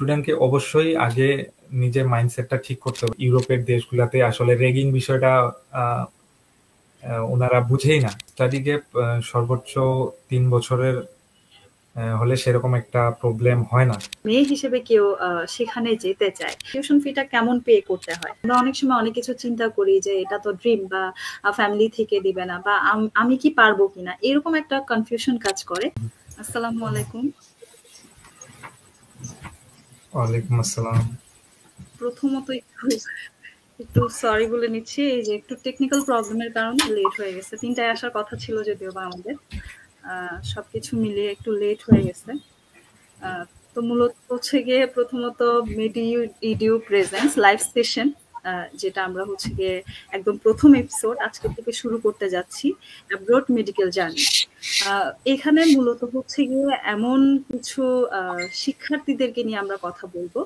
স্টুডেন্টকে অবশ্যই আগে নিজের মাইন্ডসেটটা ঠিক করতে হবে। ইউরোপের দেশগুলাতে আসলে রেগিং বিষয়টা আহ, ওনারা বুঝেই না। স্টাডি গ্যাপ সর্বোচ্চ 3 বছরের হলে সেরকম একটা প্রবলেম হয় না। মেয়ে হিসেবে কেউ সেখানে যেতে চায়, টিউশন ফিটা কেমন পে করতে হয়? আমরা অনেক সময় অনেক কিছু চিন্তা করি যে এটা তো ড্রিম, বা ফ্যামিলি থেকে দিবে না, বা আমি কি পারবো কিনা, এরকম একটা কনফিউশন কাজ করে। আসসালামু আলাইকুম। ওয়ালাইকুম আসসালাম। প্রথমত একটু সরি বলে নিচ্ছি, এই যে একটু টেকনিক্যাল প্রবলেমের কারণে লেট হয়ে গেছে। 3টায় আসার কথা ছিল যদিও বা আমাদের, সবকিছু মিলিয়ে একটু লেট হয়ে গেছে। আহ, তো মূলত হচ্ছে গিয়ে প্রথমত মেডি ইডিউ প্রেজেন্স লাইভ সেশন, যেটা আমরা হচ্ছে গিয়ে একদম প্রথম এপিসোড আজকে থেকে শুরু করতে যাচ্ছি, অ্যাব্রড মেডিকেল জার্নি। এখানে মূলত হচ্ছে গিয়ে এমন কিছু শিক্ষার্থীদেরকে নিয়ে আমরা কথা বলবো,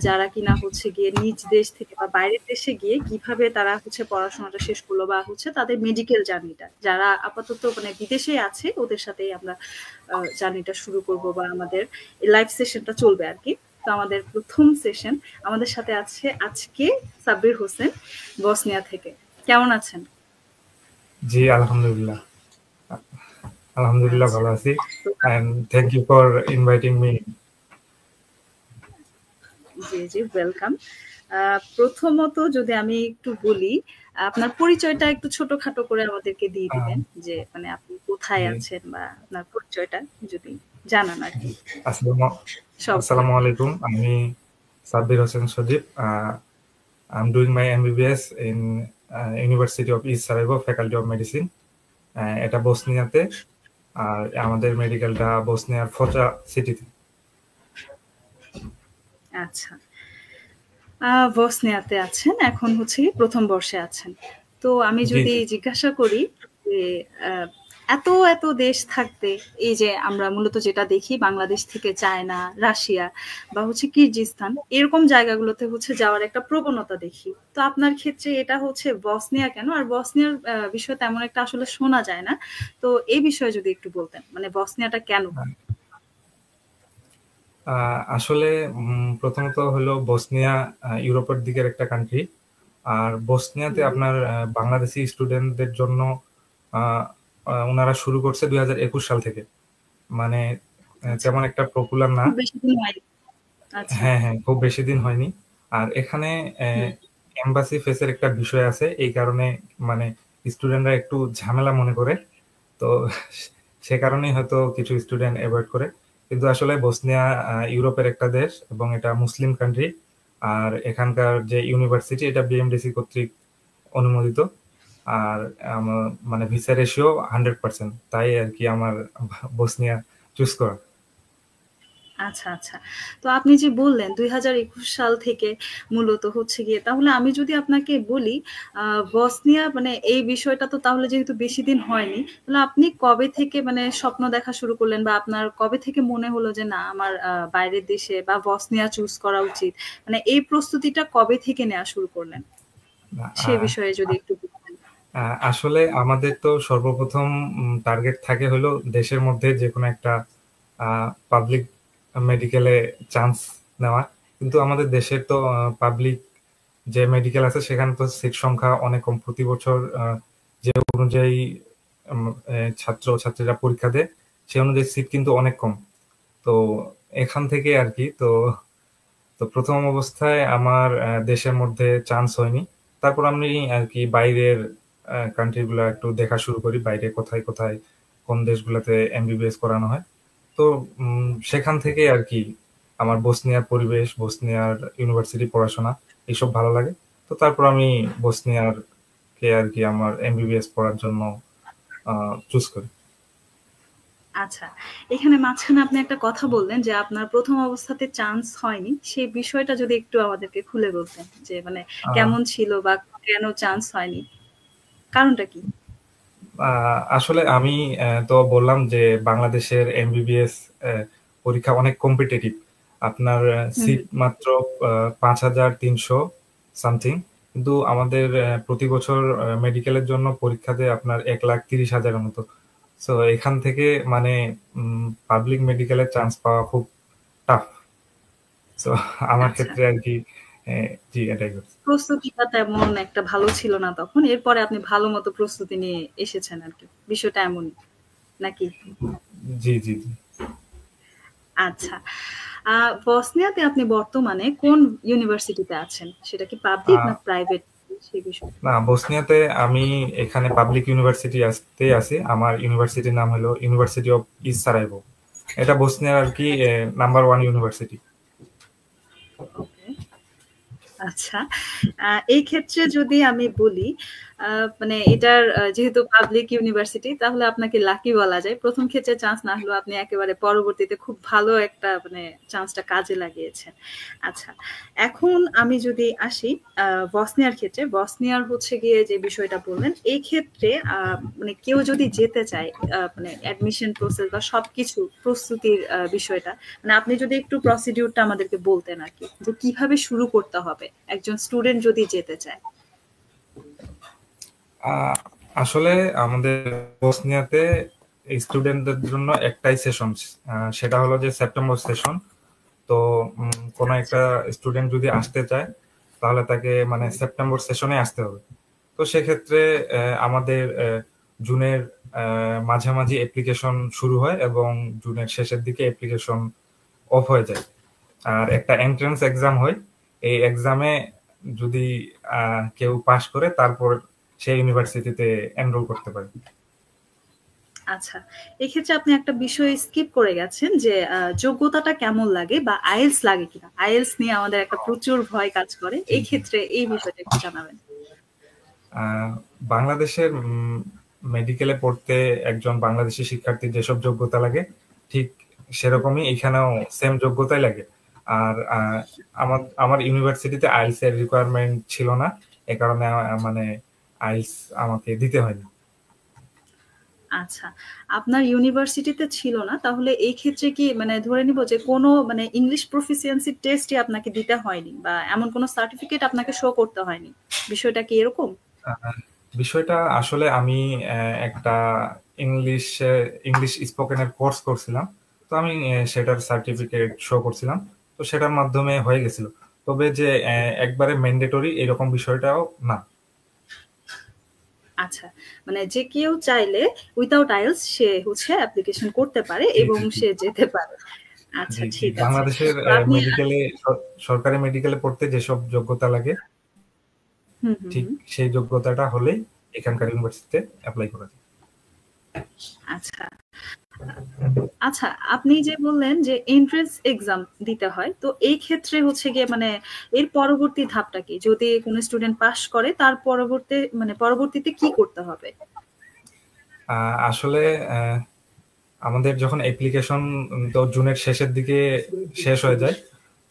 যারা কিনা হচ্ছে গিয়ে নিজ দেশ থেকে বা বাইরের দেশে গিয়ে কিভাবে তারা হচ্ছে পড়াশোনাটা শেষ করলো, বা হচ্ছে তাদের মেডিকেল জার্নিটা, যারা আপাতত মানে বিদেশে আছে ওদের সাথেই আমরা জার্নিটা শুরু করব, বা আমাদের লাইভ সেশনটা চলবে আর কি। তো আমাদের প্রথম সেশন, আমাদের সাথে আছে আজকে সাব্বির হোসেন, বসনিয়া থেকে। কেমন আছেন? জি আলহামদুলিল্লাহ। আলহামদুলিল্লাহ আচ্ছা, ভালো আছি। তো and thank you for inviting me. জি জি, ওয়েলকাম। প্রথমত যদি আমি একটু বলি, আপনার পরিচয়টা একটু ছোটখাটো করে আমাদেরকে দিয়ে দিবেন, যে মানে আপনি কোথায় জি আছেন বা আপনার পরিচয়টা যদি জানান আর কি। আসসালামু সব আসসালামু আলাইকুম। আমি সাব্বির হোসেন সজীব। I'm doing my MBBS in University of East Sarajevo, Faculty of Medicine. এটা বসনিয়াতে, আর আমাদের মেডিকেলটা বসনিয়ার ফোচা সিটিতে। আচ্ছা। বসনিয়াতে আছেন, এখন হচ্ছে কি প্রথম বর্ষে আছেন। তো আমি জি যদি জি। জিজ্ঞাসা করি যে আহ, এত এত দেশ থাকতে, এই যে আমরা মূলত যেটা দেখি বাংলাদেশ থেকে চায়না, রাশিয়া বা হচ্ছে কিরজিস্তান, এরকম জায়গাগুলোতে হচ্ছে যাওয়ার একটা প্রবণতা দেখি। তো আপনার ক্ষেত্রে এটা হচ্ছে বসনিয়া কেন? আর বসনিয়ার বিষয়ে তেমন একটা আসলে শোনা যায় না। তো এই বিষয়ে যদি একটু বলতেন, মানে বসনিয়াটা কেন? আসলে প্রথমত হলো বসনিয়া ইউরোপের দিকের একটা কান্ট্রি। আর বসনিয়াতে হুম, আপনার বাংলাদেশি স্টুডেন্টদের জন্য আহ, ওনারা শুরু করছে 2021 সাল থেকে। মানে আচ্ছা, তেমন একটা পপুলার না। খুব বেশি দিন হয়নি। আচ্ছা। হ্যাঁ হ্যাঁ, খুব বেশি দিন হয়নি। আর এখানে হুম, এম্বাসি ফেসের একটা বিষয় আছে, এই কারণে মানে স্টুডেন্টরা একটু ঝামেলা মনে করে। তো সে কারণেই হয়তো কিছু স্টুডেন্ট অ্যাভয়েড করে। কিন্তু আসলে বসনিয়া ইউরোপের একটা দেশ এবং এটা মুসলিম কান্ট্রি। আর এখানকার যে ইউনিভার্সিটি এটা বিএমডিসি কর্তৃক অনুমোদিত। আর মানে ভিসা রেশিও 100%, তাই আর কি আমার বসনিয়া চুজ করা। আচ্ছা, আচ্ছা। তো আপনি যে বললেন ২০২১ সাল থেকে মূলত হচ্ছে গিয়ে, তাহলে আমি যদি আপনাকে বলি বসনিয়া মানে এই বিষয়টা তো তাহলে যেহেতু বেশি দিন হয়নি, তাহলে আপনি কবে থেকে মানে স্বপ্ন দেখা শুরু করলেন, বা আপনার কবে থেকে মনে হলো যে না আমার বাইরের দেশে বা বসনিয়া চুজ করা উচিত? মানে এই প্রস্তুতিটা কবে থেকে নেওয়া শুরু করলেন? সে আহ, বিষয়ে যদি একটু বলতেন। আসলে আমাদের তো সর্বপ্রথম টার্গেট থাকে হলো দেশের মধ্যে যে কোনো একটা পাবলিক মেডিকেলে চান্স নেওয়া। কিন্তু আমাদের দেশের তো পাবলিক যে মেডিকেল আছে সেখানে তো সিট সংখ্যা অনেক কম। প্রতি বছর যে অনুযায়ী ছাত্র ছাত্রীরা পরীক্ষা দেয়, সেই অনুযায়ী সিট কিন্তু অনেক কম। তো এখান থেকে আর কি, তো তো প্রথম অবস্থায় আমার দেশের মধ্যে চান্স হয়নি। তারপর আমি আর কি বাইরের কান্ট্রি গুলা একটু দেখা শুরু করি, বাইরে কোথায় কোথায় কোন দেশগুলোতে এমবিবিএস করানো হয়। তো সেখান থেকে আর কি আমার বসনিয়ার পরিবেশ, বসনিয়ার ইউনিভার্সিটি পড়াশোনা এইসব ভালো লাগে। তো তারপর আমি বসনিয়ার কে আর কি আমার এমবিবিএস পড়ার জন্য চুজ করি। আচ্ছা। এখানে মাঝখানে আপনি একটা কথা বললেন যে আপনার প্রথম অবস্থাতে চান্স হয়নি। সেই বিষয়টা যদি একটু আমাদেরকে খুলে বলতেন, যে মানে আহ, কেমন ছিল বা কেন চান্স হয়নি? কারণটা কি? আসলে আমি তো বললাম যে বাংলাদেশের এমবিবিএস পরীক্ষা অনেক কম্পিটিটিভ। আপনার হুম, সিট হুম। মাত্র 5300 সামথিং। কিন্তু আমাদের প্রতি বছর মেডিকেলের জন্য পরীক্ষা দেয় আপনার 1,30,000-এর মতো। সো এখান থেকে মানে পাবলিক মেডিকেলের চান্স পাওয়া খুব টাফ। সো আমার আচ্ছা। ক্ষেত্রে আর কি জি এটাই করছি। প্রস্তুতিটা তেমন একটা ভালো ছিল না তখন। এরপরে আপনি ভালো মতো প্রস্তুতি নিয়ে এসেছেন আরকি। বিষয়টা এমনই, নাকি? জি, জি, জি। আচ্ছা। আ বসনিয়াতে আপনি বর্তমানে কোন ইউনিভার্সিটিতে আছেন? সেটা কি আ পাবলিক না প্রাইভেট? সেই বিষয়ে। না, বসনিয়াতে আমি এখানে পাবলিক ইউনিভার্সিটি তে আছি। আমার ইউনিভার্সিটির নাম হলো ইউনিভার্সিটি অফ ইস্ট সারাইভো। এটা বসনিয়ার আর কি নাম্বার 1 ইউনিভার্সিটি। ওকে। আচ্ছা। এই ক্ষেত্রে যদি আমি বলি, আ মানে এটার যেহেতু পাবলিক ইউনিভার্সিটি তাহলে আপনাকে লাকি বলা যায়। ১ম ক্ষেত্রে চান্স না হলেও আপনি একেবারে পরবর্তীতে খুব ভালো একটা মানে চান্সটা কাজে লাগিয়েছেন। আচ্ছা। এখন আমি যদি আসি আ বসনিয়ার ক্ষেত্রে, বসনিয়ার হচ্ছে গিয়ে যে বিষয়টা বললেন, এই ক্ষেত্রে মানে কেউ যদি যেতে চায় মানে অ্যাডমিশন প্রসেস বা সবকিছু প্রস্তুতির বিষয়টা মানে আপনি যদি একটু প্রসিডিউরটা আমাদেরকে বলতেন আরকি। যে কিভাবে শুরু করতে হবে একজন স্টুডেন্ট যদি যেতে চায়? আ আসলে আমাদের বসনিয়াতে স্টুডেন্টদের জন্য একটাই সেশন। সেটা হলো যে সেপ্টেম্বর সেশন। তো কোন আচ্ছা, একটা স্টুডেন্ট যদি আসতে চায় তাহলে তাকে মানে সেপ্টেম্বর সেশনে আসতে হবে। তো সেক্ষেত্রে আমাদের জুনের মাঝামাঝি অ্যাপ্লিকেশন শুরু হয় এবং জুনের শেষের দিকে অ্যাপ্লিকেশন অফ হয়ে যায়। আর একটা এন্ট্রান্স এক্সাম হয়। এই এক্সামে যদি কেউ পাশ করে তারপর সে ইউনিভার্সিটিতে এনরোল করতে পারে। আচ্ছা। এক্ষেত্রে আপনি একটা বিষয় স্কিপ করে গেছেন যে যোগ্যতাটা কেমন লাগে বা আইএলটিএস লাগে কিনা? আইএলটিএস নিয়ে আমাদের একটা প্রচুর ভয় কাজ করে। জি, এই জি। ক্ষেত্রে এই বিষয়টা একটু জানাবেন। আহ, বাংলাদেশের মেডিকেলে পড়তে একজন বাংলাদেশি শিক্ষার্থীর যেসব যোগ্যতা লাগে ঠিক সেরকমই এখানেও সেম যোগ্যতাই লাগে। আর আমার আমার ইউনিভার্সিটিতে আইএলটিএস এর রিকোয়ারমেন্ট ছিল না, এ কারণে মানে আইএলটিএস আমাকে দিতে হয়নি। আচ্ছা। আপনার ইউনিভার্সিটিতে ছিল না। তাহলে এই ক্ষেত্রে কি মানে ধরে নিব যে কোনো মানে ইংলিশ প্রফিসিয়েন্সি টেস্টই আপনাকে দিতে হয়নি বা এমন কোনো সার্টিফিকেট আপনাকে শো করতে হয়নি। বিষয়টা কি এরকম? আহ, বিষয়টা আসলে আমি একটা ইংলিশ ইংলিশ স্পোকেনের কোর্স করছিলাম। তো আমি সেটার সার্টিফিকেট শো করছিলাম। তো সেটার মাধ্যমে হয়ে গেছিল। তবে যে একবারে ম্যান্ডেটরি এরকম বিষয়টাও না। আচ্ছা। মানে যে কেউ চাইলে উইথআউট আইএলটিএস সে হচ্ছে অ্যাপ্লিকেশন করতে পারে জি, এবং জি, জি। সে যেতে পারে। আচ্ছা জি, জি। ঠিক আছে। বাংলাদেশের তো আপনি মেডিকেলে সরকারি মেডিকেলে পড়তে যেসব যোগ্যতা লাগে হুম, হুম, ঠিক হুম। সেই যোগ্যতাটা হলেই এখানকার ইউনিভার্সিটিতে এপ্লাই করা যায়। আচ্ছা। আচ্ছা, আপনি যে বললেন যে এন্ট্রান্স এক্সাম দিতে হয়। তো এই ক্ষেত্রে হচ্ছে গিয়ে মানে এর পরবর্তী ধাপটা কি? যদি কোন স্টুডেন্ট পাস করে তার পরবর্তীতে কি করতে হবে? আসলে আমাদের যখন অ্যাপ্লিকেশন তো জুনের শেষের দিকে শেষ হয়ে যায়।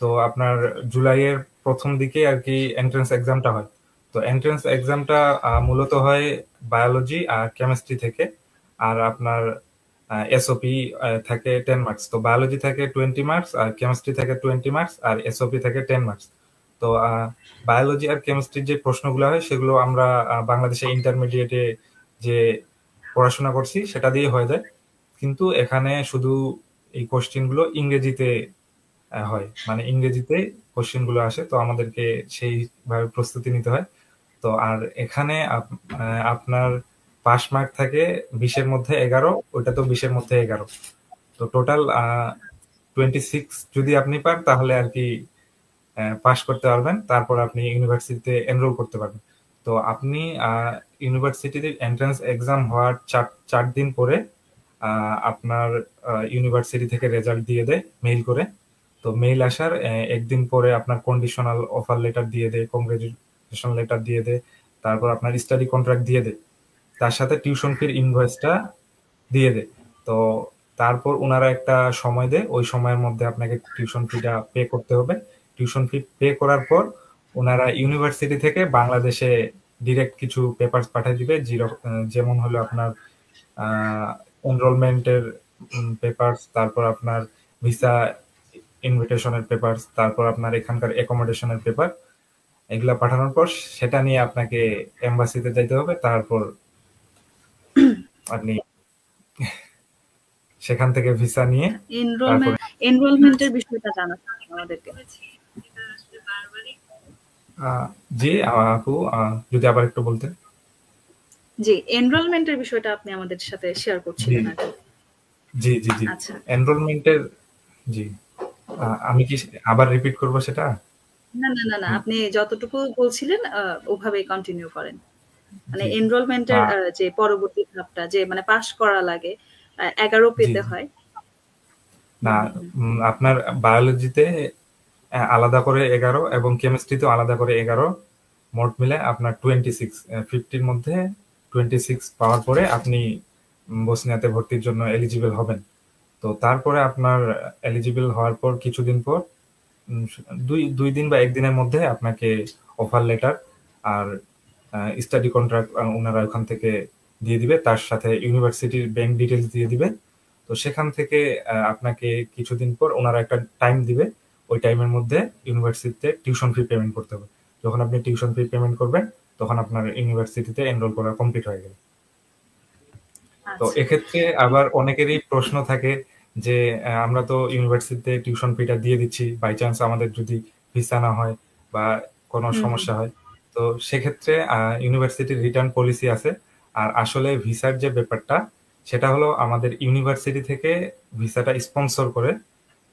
তো আপনার জুলাইয়ের ১ম দিকে আরকি এন্ট্রান্স এক্সামটা হয়। তো এন্ট্রান্স এক্সামটা মূলত হয় বায়োলজি আর কেমিস্ট্রি থেকে। আর আপনার এসওপি থাকে 10 মার্কস। তো বায়োলজি থাকে 20 মার্কস আর কেমিস্ট্রি থাকে 20 মার্কস আর এসওপি থাকে 10 মার্কস। তো বায়োলজি আর কেমিস্ট্রির যে প্রশ্নগুলো হয় সেগুলো আমরা বাংলাদেশে ইন্টারমিডিয়েটে যে পড়াশোনা করছি সেটা দিয়ে হয়ে যায়। কিন্তু এখানে শুধু এই কোশ্চেন গুলো ইংরেজিতে হয়, মানে ইংরেজিতে কোশ্চেন গুলো আসে, তো আমাদেরকে সেইভাবে প্রস্তুতি নিতে হয়। তো আর এখানে আপনার পাস মার্ক থাকে 20-এর মধ্যে 11, ওইটা তো 20-এর মধ্যে 11। তো টোটাল 26 যদি আপনি পান তাহলে আর কি পাস করতে পারবেন, তারপর আপনি ইউনিভার্সিটিতে এনরোল করতে পারবেন। তো আপনি ইউনিভার্সিটিতে এন্ট্রান্স এক্সাম হওয়ার 4 দিন পরে আপনার ইউনিভার্সিটি থেকে রেজাল্ট দিয়ে দেয় মেইল করে। তো মেইল আসার একদিন পরে আপনার কন্ডিশনাল অফার লেটার দিয়ে দেয়, কংগ্রেচুলেশন লেটার দিয়ে দেয়, তারপর আপনার স্টাডি কন্ট্রাক্ট দিয়ে দেয়, তার সাথে টিউশন ফির ইনভয়েসটা দিয়ে দেয়। তো তারপর উনারা একটা সময় দেয়, ওই সময়ের মধ্যে আপনাকে টিউশন ফিটা পে করতে হবে। টিউশন ফি পে করার পর ওনারা ইউনিভার্সিটি থেকে বাংলাদেশে ডিরেক্ট কিছু পেপারস পাঠিয়ে দিবে, যেমন হলো আপনার এনরোলমেন্টের পেপারস, তারপর আপনার ভিসা ইনভিটেশনের পেপারস, তারপর আপনার এখানকার অ্যাকোমোডেশনের পেপার। এগুলা পাঠানোর পর সেটা নিয়ে আপনাকে এম্বাসিতে যাইতে হবে, তারপর আপনি সেখান থেকে ভিসা নিয়ে তারপরে এনরোলমেন্টের বিষয়টা জানাচ্ছি আমাদেরকে। জি আপু, যদি আবার একটু বলতেন। জি, এনরোলমেন্টের বিষয়টা আপনি আমাদের সাথে শেয়ার জি করছিলেন আরকি। জি জি জি আচ্ছা। এনরোলমেন্টের, জি আমি কি আবার রিপিট করব সেটা? না, আপনি যতটুকু বলছিলেন ওভাবেই কন্টিনিউ করেন। মানে জি এনরোলমেন্টের আহ, যে পরবর্তী ধাপটা যে মানে পাস করা লাগে, 11 জি পেতে জি হয়। না, হুম। আপনার বায়োলজিতে আলাদা করে 11 এবং কেমিস্ট্রিতেও আলাদা করে 11, মোট মিলে আপনার 26, 50-র মধ্যে 26 পাওয়ার পরে আপনি বসনিয়াতে ভর্তির জন্য এলিজিবল হবেন। তো তারপরে আপনার এলিজিবল হওয়ার পর কিছুদিন পর, উম, দুই দুই দিন বা একদিনের মধ্যে আপনাকে অফার লেটার আর স্টাডি কন্ট্রাক্ট ওনারা ওখান থেকে দিয়ে দিবে, তার সাথে ইউনিভার্সিটির ব্যাংক ডিটেলস দিয়ে দিবে। তো সেখান থেকে আপনাকে কিছুদিন পর ওনারা একটা টাইম দিবে, ওই টাইমের মধ্যে ইউনিভার্সিটিতে টিউশন ফি পেমেন্ট করতে হবে। যখন আপনি টিউশন ফি পেমেন্ট করবেন তখন আপনার ইউনিভার্সিটিতে এনরোল করা কমপ্লিট হয়ে গেল। তো আচ্ছা। এক্ষেত্রে আবার অনেকেরই প্রশ্ন থাকে যে আমরা তো ইউনিভার্সিটিতে টিউশন ফিটা দিয়ে দিচ্ছি, বাই চান্স আমাদের যদি ভিসা না হয় বা কোনো হুম। সমস্যা হয়, তো সেক্ষেত্রে ইউনিভার্সিটির রিটার্ন পলিসি আছে। আর আসলে ভিসার যে ব্যাপারটা, সেটা হলো আমাদের ইউনিভার্সিটি থেকে ভিসাটা স্পন্সর করে।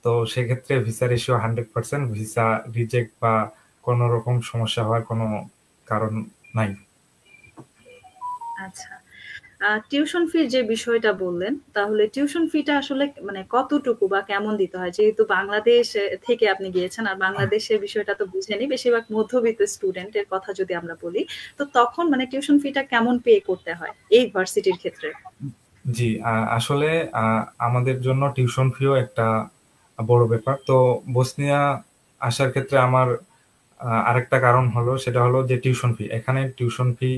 তো সেক্ষেত্রে ভিসা রেশিও 100%, ভিসা রিজেক্ট বা কোনো রকম সমস্যা হওয়ার কোনো কারণ নাই। আচ্ছা। টিউশন ফির যে বিষয়টা বললেন, তাহলে টিউশন ফিটা আসলে মানে কতটুকু বা কেমন দিতে হয়? যেহেতু বাংলাদেশ থেকে আপনি গিয়েছেন, আর বাংলাদেশের বিষয়টা তো বুঝেনি। বেশিরভাগ মধ্যবিত্ত স্টুডেন্ট এর কথা যদি আমরা বলি, তো তখন মানে টিউশন ফিটা কেমন পে করতে হয় এই ভার্সিটির ক্ষেত্রে? জি, আসলে আমাদের জন্য টিউশন ফিও একটা বড় ব্যাপার। তো বসনিয়া আসার ক্ষেত্রে আমার আরেকটা কারণ হলো, সেটা হলো যে টিউশন ফি। এখানে টিউশন ফি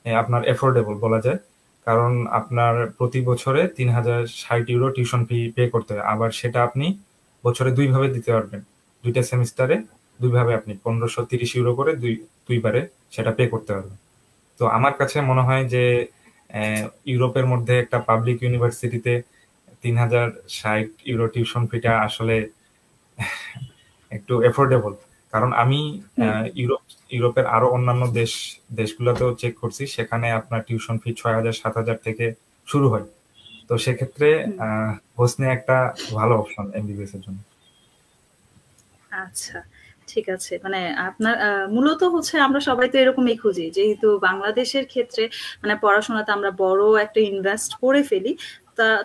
আপনার এফোর্ডেবল বলা যায়। কারণ আপনার প্রতি বছরে ৩,০৬০ ইউরো টিউশন ফি পে করতে হয়। আবার সেটা আপনি বছরে ২ ভাবে দিতে পারবেন। ২ টা সেমিস্টারে ২ ভাবে আপনি ১৫৩০ ইউরো করে দুইবারে সেটা পে করতে পারবেন। তো আমার কাছে মনে হয় যে ইউরোপের মধ্যে একটা পাবলিক ইউনিভার্সিটিতে ৩,০৬০ ইউরো টিউশন ফিটা আসলে একটু এফোর্ডেবল। কারণ আমি হুম, ইউরোপের আরো অন্যান্য দেশগুলোতেও চেক করছি, সেখানে আপনার টিউশন ফি ৬,০০০ ৭,০০০ থেকে শুরু হয়। তো সেক্ষেত্রে হুম। হোসনে একটা ভালো অপশন এমবিবিএস এর জন্য। আচ্ছা, ঠিক আছে। মানে আপনার মূলত হচ্ছে আমরা সবাই তো এরকমই খুঁজি। যেহেতু বাংলাদেশের ক্ষেত্রে মানে পড়াশোনাতে আমরা বড় একটা ইনভেস্ট করে ফেলি।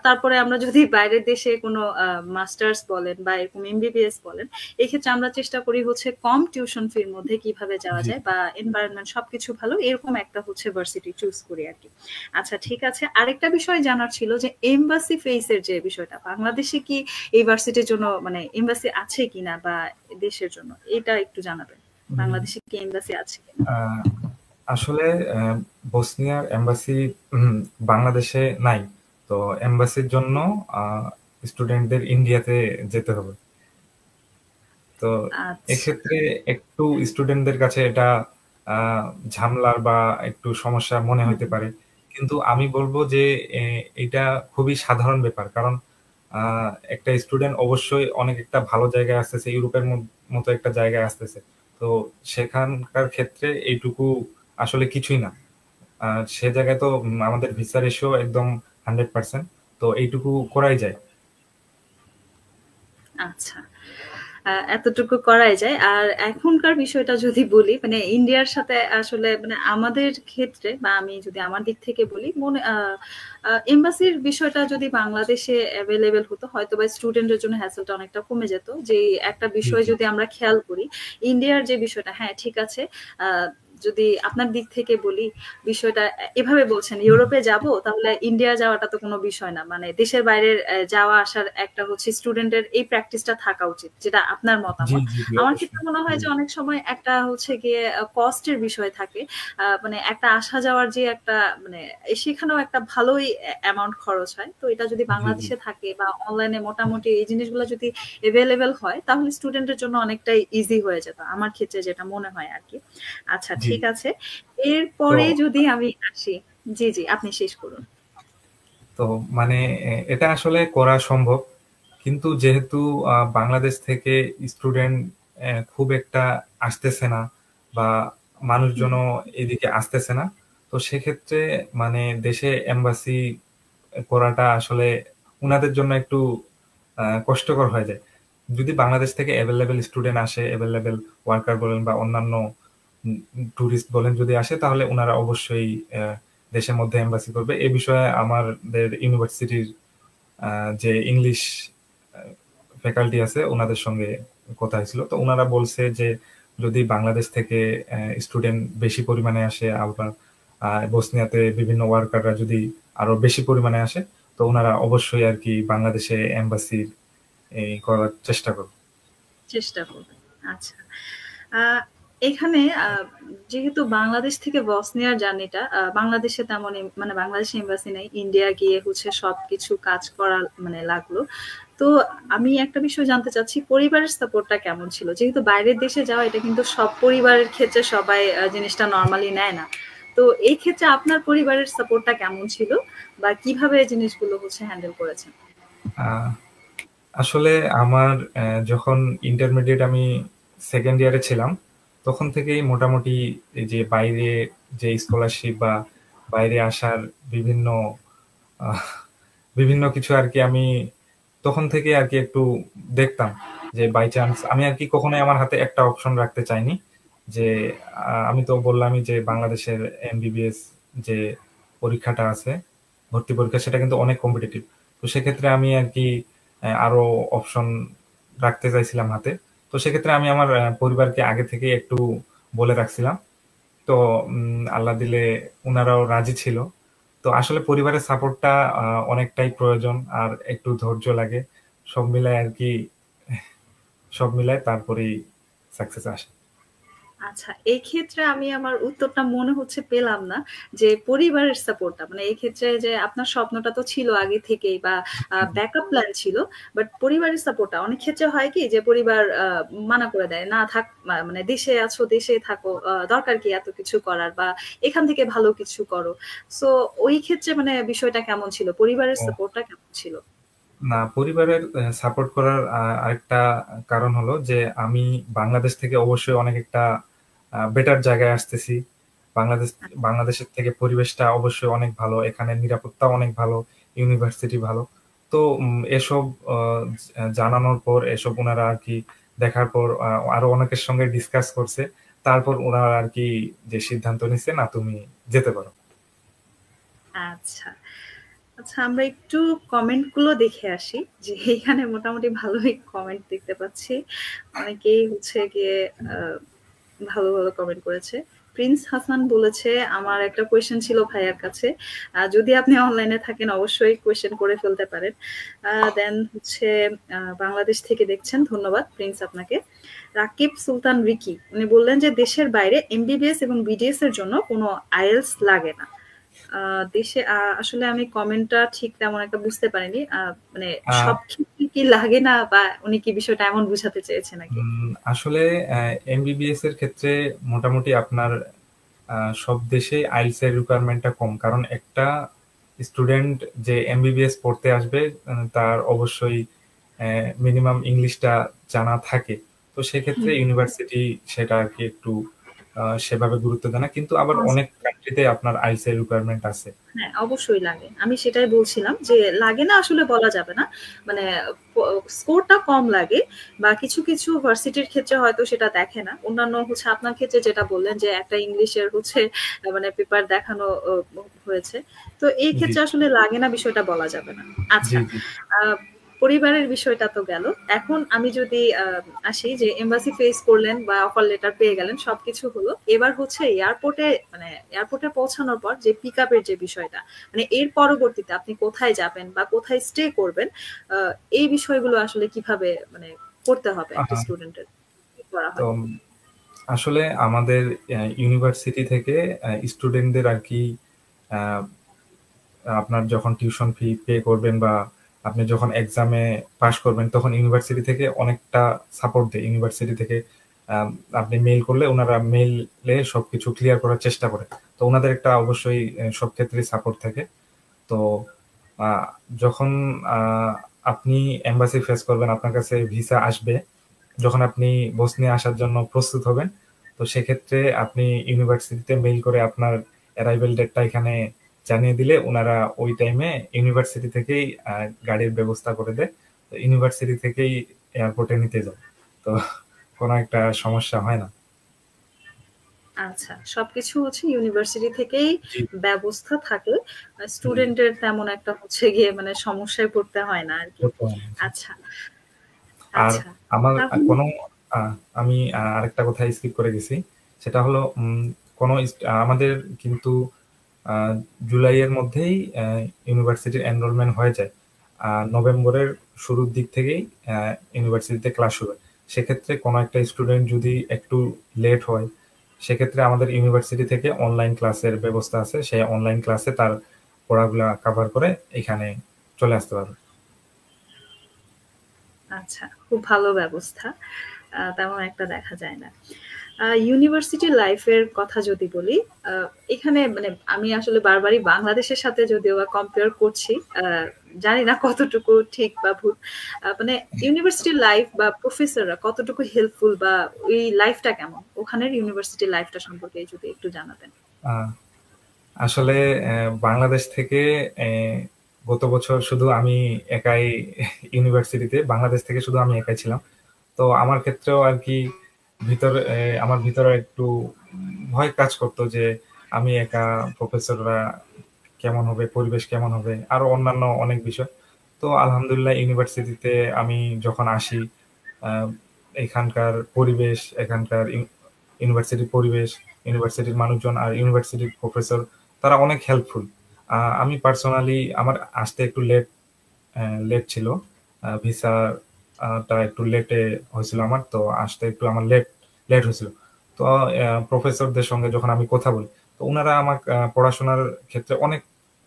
তারপরে আমরা যদি বাইরের দেশে কোনো মাস্টার্স বলেন বা এরকম এমবিবিএস বলেন, এক্ষেত্রে আমরা চেষ্টা করি হচ্ছে কম টিউশন ফির মধ্যে কিভাবে যাওয়া জি যায় বা এনভায়রনমেন্ট সবকিছু ভালো এরকম একটা হচ্ছে ভার্সিটি চুজ করি আরকি। আচ্ছা, ঠিক আছে। আরেকটা বিষয় জানার ছিল যে এমবাসি ফেস এর যে বিষয়টা, বাংলাদেশে কি এই ভার্সিটির জন্য মানে এমবাসি আছে কিনা বা দেশের জন্য এটা একটু জানাবেন। হুম, বাংলাদেশে কি এমবাসি আছে কিনা? আহ, আসলে বসনিয়ার এম্বাসি বাংলাদেশে নাই। তো এম্বাসির জন্য স্টুডেন্টদের ইন্ডিয়াতে যেতে হবে। তো আচ্ছা। এক্ষেত্রে একটু স্টুডেন্টদের কাছে এটা আহ, ঝামেলার বা একটু সমস্যা মনে হুম, হতে পারে। কিন্তু আমি বলবো যে এটা খুবই সাধারণ ব্যাপার। কারণ একটা স্টুডেন্ট অবশ্যই অনেক একটা ভালো জায়গায় আসতেছে, ইউরোপের মতো একটা জায়গায় আসতেছে। তো সেখানকার ক্ষেত্রে এইটুকু আসলে কিছুই না। সে জায়গায় তো আমাদের ভিসা রেশিও একদম 100%। তো এইটুকু করাই যায়। আচ্ছা। এতটুকু করাই যায়। আর এখনকার বিষয়টা যদি বলি, মানে ইন্ডিয়ার সাথে আসলে মানে আমাদের ক্ষেত্রে বা আমি যদি আমার দিক থেকে বলি, মনে এমবাসির বিষয়টা যদি বাংলাদেশে এভেইলেবল হতো, হয়তোবা স্টুডেন্টের জন্য হ্যাসেলটা অনেকটা কমে যেত। যে একটা জি বিষয় জি যদি আমরা খেয়াল করি, ইন্ডিয়ার যে বিষয়টা, হ্যাঁ, ঠিক আছে। আ যদি আপনার দিক থেকে বলি, বিষয়টা এভাবে বলছেন, ইউরোপে যাবো তাহলে ইন্ডিয়া যাওয়াটা তো কোনো বিষয় না। মানে দেশের বাইরে যাওয়া আসার একটা হচ্ছে স্টুডেন্টের এই প্র্যাকটিসটা থাকা উচিত। যেটা আপনার জি মতামত। জি জি আমার ক্ষেত্রে অবশ্যই। মনে হয় জি যে অনেক সময় একটা হচ্ছে গিয়ে কস্টের বিষয় থাকে। মানে একটা আসা যাওয়ার যে একটা মানে সেখানেও একটা ভালোই অ্যামাউন্ট খরচ হয়। তো এটা যদি জি জি বাংলাদেশে থাকে বা অনলাইনে মোটামুটি এই জিনিসগুলো যদি এভেইলেবল হয়, তাহলে স্টুডেন্টের জন্য অনেকটাই ইজি হয়ে যেত। আমার ক্ষেত্রে যেটা মনে হয় আরকি। আচ্ছা, ঠিক জি। আছে। তো এরপরে যদি আমি আসি, জি, জি, আপনি শেষ করুন। তো মানে এটা আসলে করা সম্ভব। কিন্তু যেহেতু বাংলাদেশ থেকে স্টুডেন্ট খুব একটা আসতেছে না বা হুম, মানুষজনও এদিকে আসতেছে না, তো সেক্ষেত্রে মানে দেশে এম্বাসি করাটা আসলে উনাদের জন্য একটু কষ্টকর হয়ে যায়। যদি বাংলাদেশ থেকে অ্যাভেলেবেল স্টুডেন্ট আসে, অ্যাভেলেবেল ওয়ার্কার বলেন বা অন্যান্য ট্যুরিস্ট বলেন যদি আসে, তাহলে উনারা অবশ্যই দেশের মধ্যে এম্বাসি করবে। এ বিষয়ে আমাদের ইউনিভার্সিটির যে ইংলিশ ফ্যাকাল্টি আছে ওনাদের সঙ্গে কথা হয়েছিল। তো উনারা বলছে যে যদি বাংলাদেশ থেকে স্টুডেন্ট বেশি পরিমাণে আসে, আবার বসনিয়াতে বিভিন্ন ওয়ার্কাররা যদি আরো বেশি পরিমাণে আসে, তো উনারা অবশ্যই আর কি বাংলাদেশে এম্বাসি করার চেষ্টা করবে। চেষ্টা করবেন। আচ্ছা। আহ, এখানে যেহেতু বাংলাদেশ থেকে বসনিয়ার জার্নিটা, বাংলাদেশে তেমন মানে বাংলাদেশে এম্বাসি নেই, ইন্ডিয়া গিয়ে হচ্ছে সবকিছু কাজ করা মানে লাগলো। তো আমি একটা বিষয় জানতে চাচ্ছি, পরিবারের সাপোর্টটা কেমন ছিল? যেহেতু বাইরের দেশে যাওয়া, এটা কিন্তু সব পরিবারের ক্ষেত্রে সবাই জিনিসটা নর্মালি নেয় না। তো এই ক্ষেত্রে আপনার পরিবারের সাপোর্টটা কেমন ছিল, বা কিভাবে এই জিনিসগুলো হচ্ছে হ্যান্ডেল করেছেন? আহ, আসলে আমার যখন ইন্টারমিডিয়েট আমি সেকেন্ড ইয়ারে ছিলাম, তখন থেকেই মোটামুটি এই যে বাইরে যে স্কলারশিপ বা বাইরে আসার বিভিন্ন আহ, বিভিন্ন কিছু আর কি আমি তখন থেকে আর কি একটু দেখতাম যে বাই চান্স আমি আর কি কখনোই আমার হাতে একটা অপশন রাখতে চাইনি যে আমি তো বললামই যে বাংলাদেশের এমবিবিএস যে পরীক্ষাটা আছে, ভর্তি পরীক্ষা, সেটা কিন্তু অনেক কম্পিটিটিভ। তো সেক্ষেত্রে আমি আর কি আরো অপশন রাখতে চাইছিলাম হাতে। তো সেক্ষেত্রে আমি আমার পরিবারকে আগে থেকে একটু বলে রাখছিলাম। তো আল্লাহ দিলে উনারাও রাজি ছিল। তো আসলে পরিবারের সাপোর্টটা অনেকটাই প্রয়োজন, আর একটু ধৈর্য লাগে। সব মিলায় আর কি, সব মিলায় তারপরেই সাকসেস আসে। আচ্ছা, এই ক্ষেত্রে আমি আমার উত্তরটা মনে হচ্ছে পেলাম না, যে পরিবারের সাপোর্টটা মানে এই ক্ষেত্রে যে আপনার স্বপ্নটা তো ছিল আগে থেকেই, বা ব্যাকআপ প্ল্যান ছিল, বাট পরিবারের সাপোর্টটা অনেক ক্ষেত্রে হয় কি যে পরিবার মানা করে দেয়, না থাক, মানে দেশে আছো, দেশে থাকো, দরকার কি এত কিছু করার, বা এখান থেকে ভালো কিছু করো। সো ওই ক্ষেত্রে মানে বিষয়টা কেমন ছিল, পরিবারের ও সাপোর্টটা কেমন ছিল? না, পরিবারের সাপোর্ট করার আরেকটা কারণ হলো যে আমি বাংলাদেশ থেকে অবশ্যই অনেক একটা বেটার জায়গায় আসতেছি। বাংলাদেশ বাংলাদেশের থেকে পরিবেশটা অবশ্যই অনেক ভালো, এখানে নিরাপত্তা অনেক ভালো, ইউনিভার্সিটি ভালো। তো এসব জানানোর পর, এসব ওনারা আর কি দেখার পর আরো অনেকের সঙ্গে ডিসকাস করছে, তারপর ওনারা আর কি যে সিদ্ধান্ত নিছে, না তুমি যেতে পারো। আচ্ছা। আচ্ছা, আমরা একটু কমেন্ট গুলো দেখে আসি, যে এখানে মোটামুটি ভালোই কমেন্ট দেখতে পাচ্ছি। অনেকেই হচ্ছে গিয়ে আহ, ভালো ভালো কমেন্ট করেছে। প্রিন্স হাসান বলেছে, আমার একটা কোয়েশ্চেন ছিল ভাইয়ার কাছে, যদি আপনি অনলাইনে থাকেন অবশ্যই কোয়েশ্চেন করে ফেলতে পারেন। দেন হচ্ছে বাংলাদেশ থেকে দেখছেন, ধন্যবাদ প্রিন্স আপনাকে। রাকিব সুলতান রিকি উনি বললেন যে দেশের বাইরে এমবিবিএস এবং বিডিএস এর জন্য কোনো আইএলস লাগে না। দেশে আসলে আমি কমেন্টটা ঠিক তেমন একটা বুঝতে পারিনি। মানে আহ সব ক্ষেত্রে কি লাগে না, বা উনি কি বিষয়টা এমন বুঝাতে চেয়েছে নাকি? আসলে এমবিবিএস এর ক্ষেত্রে মোটামুটি আপনার সব দেশেই আইএলটিএস এর রিকোয়ারমেন্টটা কম, কারণ একটা স্টুডেন্ট যে এমবিবিএস পড়তে আসবে তার অবশ্যই মিনিমাম ইংলিশটা জানা থাকে। তো সেক্ষেত্রে হুম। ইউনিভার্সিটি সেটা আর কি একটু সেভাবে গুরুত্ব দেয় না, কিন্তু আবার অনেক কান্ট্রিতে আপনার আইএলটিএস এর রিকোয়ারমেন্ট আছে। হ্যাঁ, অবশ্যই লাগে। আমি সেটাই বলছিলাম যে লাগে না আসলে বলা যাবে না। মানে স্কোরটা কম লাগে, বা কিছু, কিছু ভার্সিটির ক্ষেত্রে হয়তো সেটা দেখে না। অন্যান্য হচ্ছে আপনার ক্ষেত্রে যেটা বললেন যে একটা ইংলিশের হচ্ছে মানে পেপার দেখানো হয়েছে। তো এই জি ক্ষেত্রে আসলে লাগে না বিষয়টা বলা যাবে না। জি আচ্ছা, জি। আ পরিবারের বিষয়টা তো গেল। এখন আমি যদি আসি, যে এমবাসি ফেস করলেন বা অফার লেটার পেয়ে গেলেন, সবকিছু হলো। এবার হচ্ছে এয়ারপোর্টে, মানে এয়ারপোর্টে পৌঁছানোর পর যে পিকআপ এর যে বিষয়টা, মানে এর পরবর্তীতে আপনি কোথায় যাবেন বা কোথায় স্টে করবেন, আ এই বিষয়গুলো আসলে কিভাবে মানে করতে হবে একটা আহ, স্টুডেন্টের? কি করা তো হয়? আসলে আমাদের ইউনিভার্সিটি থেকে স্টুডেন্টদের আর কি আহ, আপনার যখন টিউশন ফি পে করবেন বা আপনি যখন এক্সামে পাশ করবেন, তখন ইউনিভার্সিটি থেকে অনেকটা সাপোর্ট দেয়। ইউনিভার্সিটি থেকে আম, আপনি মেইল করলে ওনারা মেইলে সবকিছু ক্লিয়ার করার চেষ্টা করে। তো ওনাদের একটা অবশ্যই সব ক্ষেত্রে সাপোর্ট থাকে। তো আহ, যখন আপনি এম্বাসি ফেস করবেন, আপনার কাছে ভিসা আসবে, যখন আপনি বসনিয়া আসার জন্য প্রস্তুত হবেন, তো সেক্ষেত্রে আপনি ইউনিভার্সিটিতে মেইল করে আপনার অ্যারাইভেল ডেটটা এখানে জানিয়ে দিলে ওনারা ওই টাইমে ইউনিভার্সিটি থেকেই গাড়ির ব্যবস্থা করে দেয়। তো ইউনিভার্সিটি থেকেই এয়ারপোর্টে নিতে যায়। তো কোনো একটা সমস্যা হয় না। আচ্ছা, সবকিছু হচ্ছে ইউনিভার্সিটি থেকেই জি। ব্যবস্থা থাকে। জি। স্টুডেন্টের তেমন একটা হচ্ছে গিয়ে মানে সমস্যায় পড়তে হয় না আরকি। করতে হয় না, জি। আচ্ছা, আর আচ্ছা। আমার তাহলে কোনো আমি আরেকটা কথা স্কিপ করে গেছি। সেটা হলো কোনো আমাদের কিন্তু জুলাইয়ের মধ্যেই ইউনিভার্সিটির এনরোলমেন্ট হয়ে যায়। নভেম্বরের শুরুর দিক থেকেই ইউনিভার্সিটিতে ক্লাস শুরু হয়। সেক্ষেত্রে কোনো একটা স্টুডেন্ট যদি একটু লেট হয়, সেক্ষেত্রে আমাদের ইউনিভার্সিটি থেকে অনলাইন ক্লাসের ব্যবস্থা আছে। সেই অনলাইন ক্লাসে তার পড়াগুলা কভার করে এখানে চলে আসতে পারবে। আচ্ছা, খুব ভালো ব্যবস্থা। তেমন একটা দেখা যায় না। ইউনিভার্সিটি লাইফের কথা যদি বলি, আ এখানে মানে আমি আসলে বারবারই বাংলাদেশের সাথে যদিও বা কম্পেয়ার করছি। আ জানি না কতটুকু ঠিক বা ভুল। মানে ইউনিভার্সিটি লাইফ বা প্রফেসররা কতটুকু হেল্পফুল বা ওই লাইফটা কেমন? ওখানের ইউনিভার্সিটি লাইফটা সম্পর্কে যদি একটু জানাতেন। আহ আসলে বাংলাদেশ থেকে গত বছর শুধু আমি একাই ইউনিভার্সিটিতে, বাংলাদেশ থেকে শুধু আমি একাই ছিলাম। তো আমার ক্ষেত্রেও আর কি ভিতরে আমার ভিতরে একটু ভয় কাজ করতো যে আমি একা, প্রফেসররা কেমন হবে, পরিবেশ কেমন হবে, আরো অন্যান্য অনেক বিষয়। তো আলহামদুলিল্লাহ ইউনিভার্সিটিতে আমি যখন আসি, আহ, এখানকার পরিবেশ, এখানকার ইউনিভার্সিটির পরিবেশ, ইউনিভার্সিটির মানুষজন আর ইউনিভার্সিটির প্রফেসর, তারা অনেক হেল্পফুল। আমি পার্সোনালি আমার আসতে একটু লেট ছিল। ভিসা টা একটু লেটে হয়েছিল আমার, তো আসতে একটু আমার লেট লেট হয়েছিল। তো প্রফেসরদের সঙ্গে যখন আমি কথা বলি, তো ওনারা আমার পড়াশোনার ক্ষেত্রে অনেক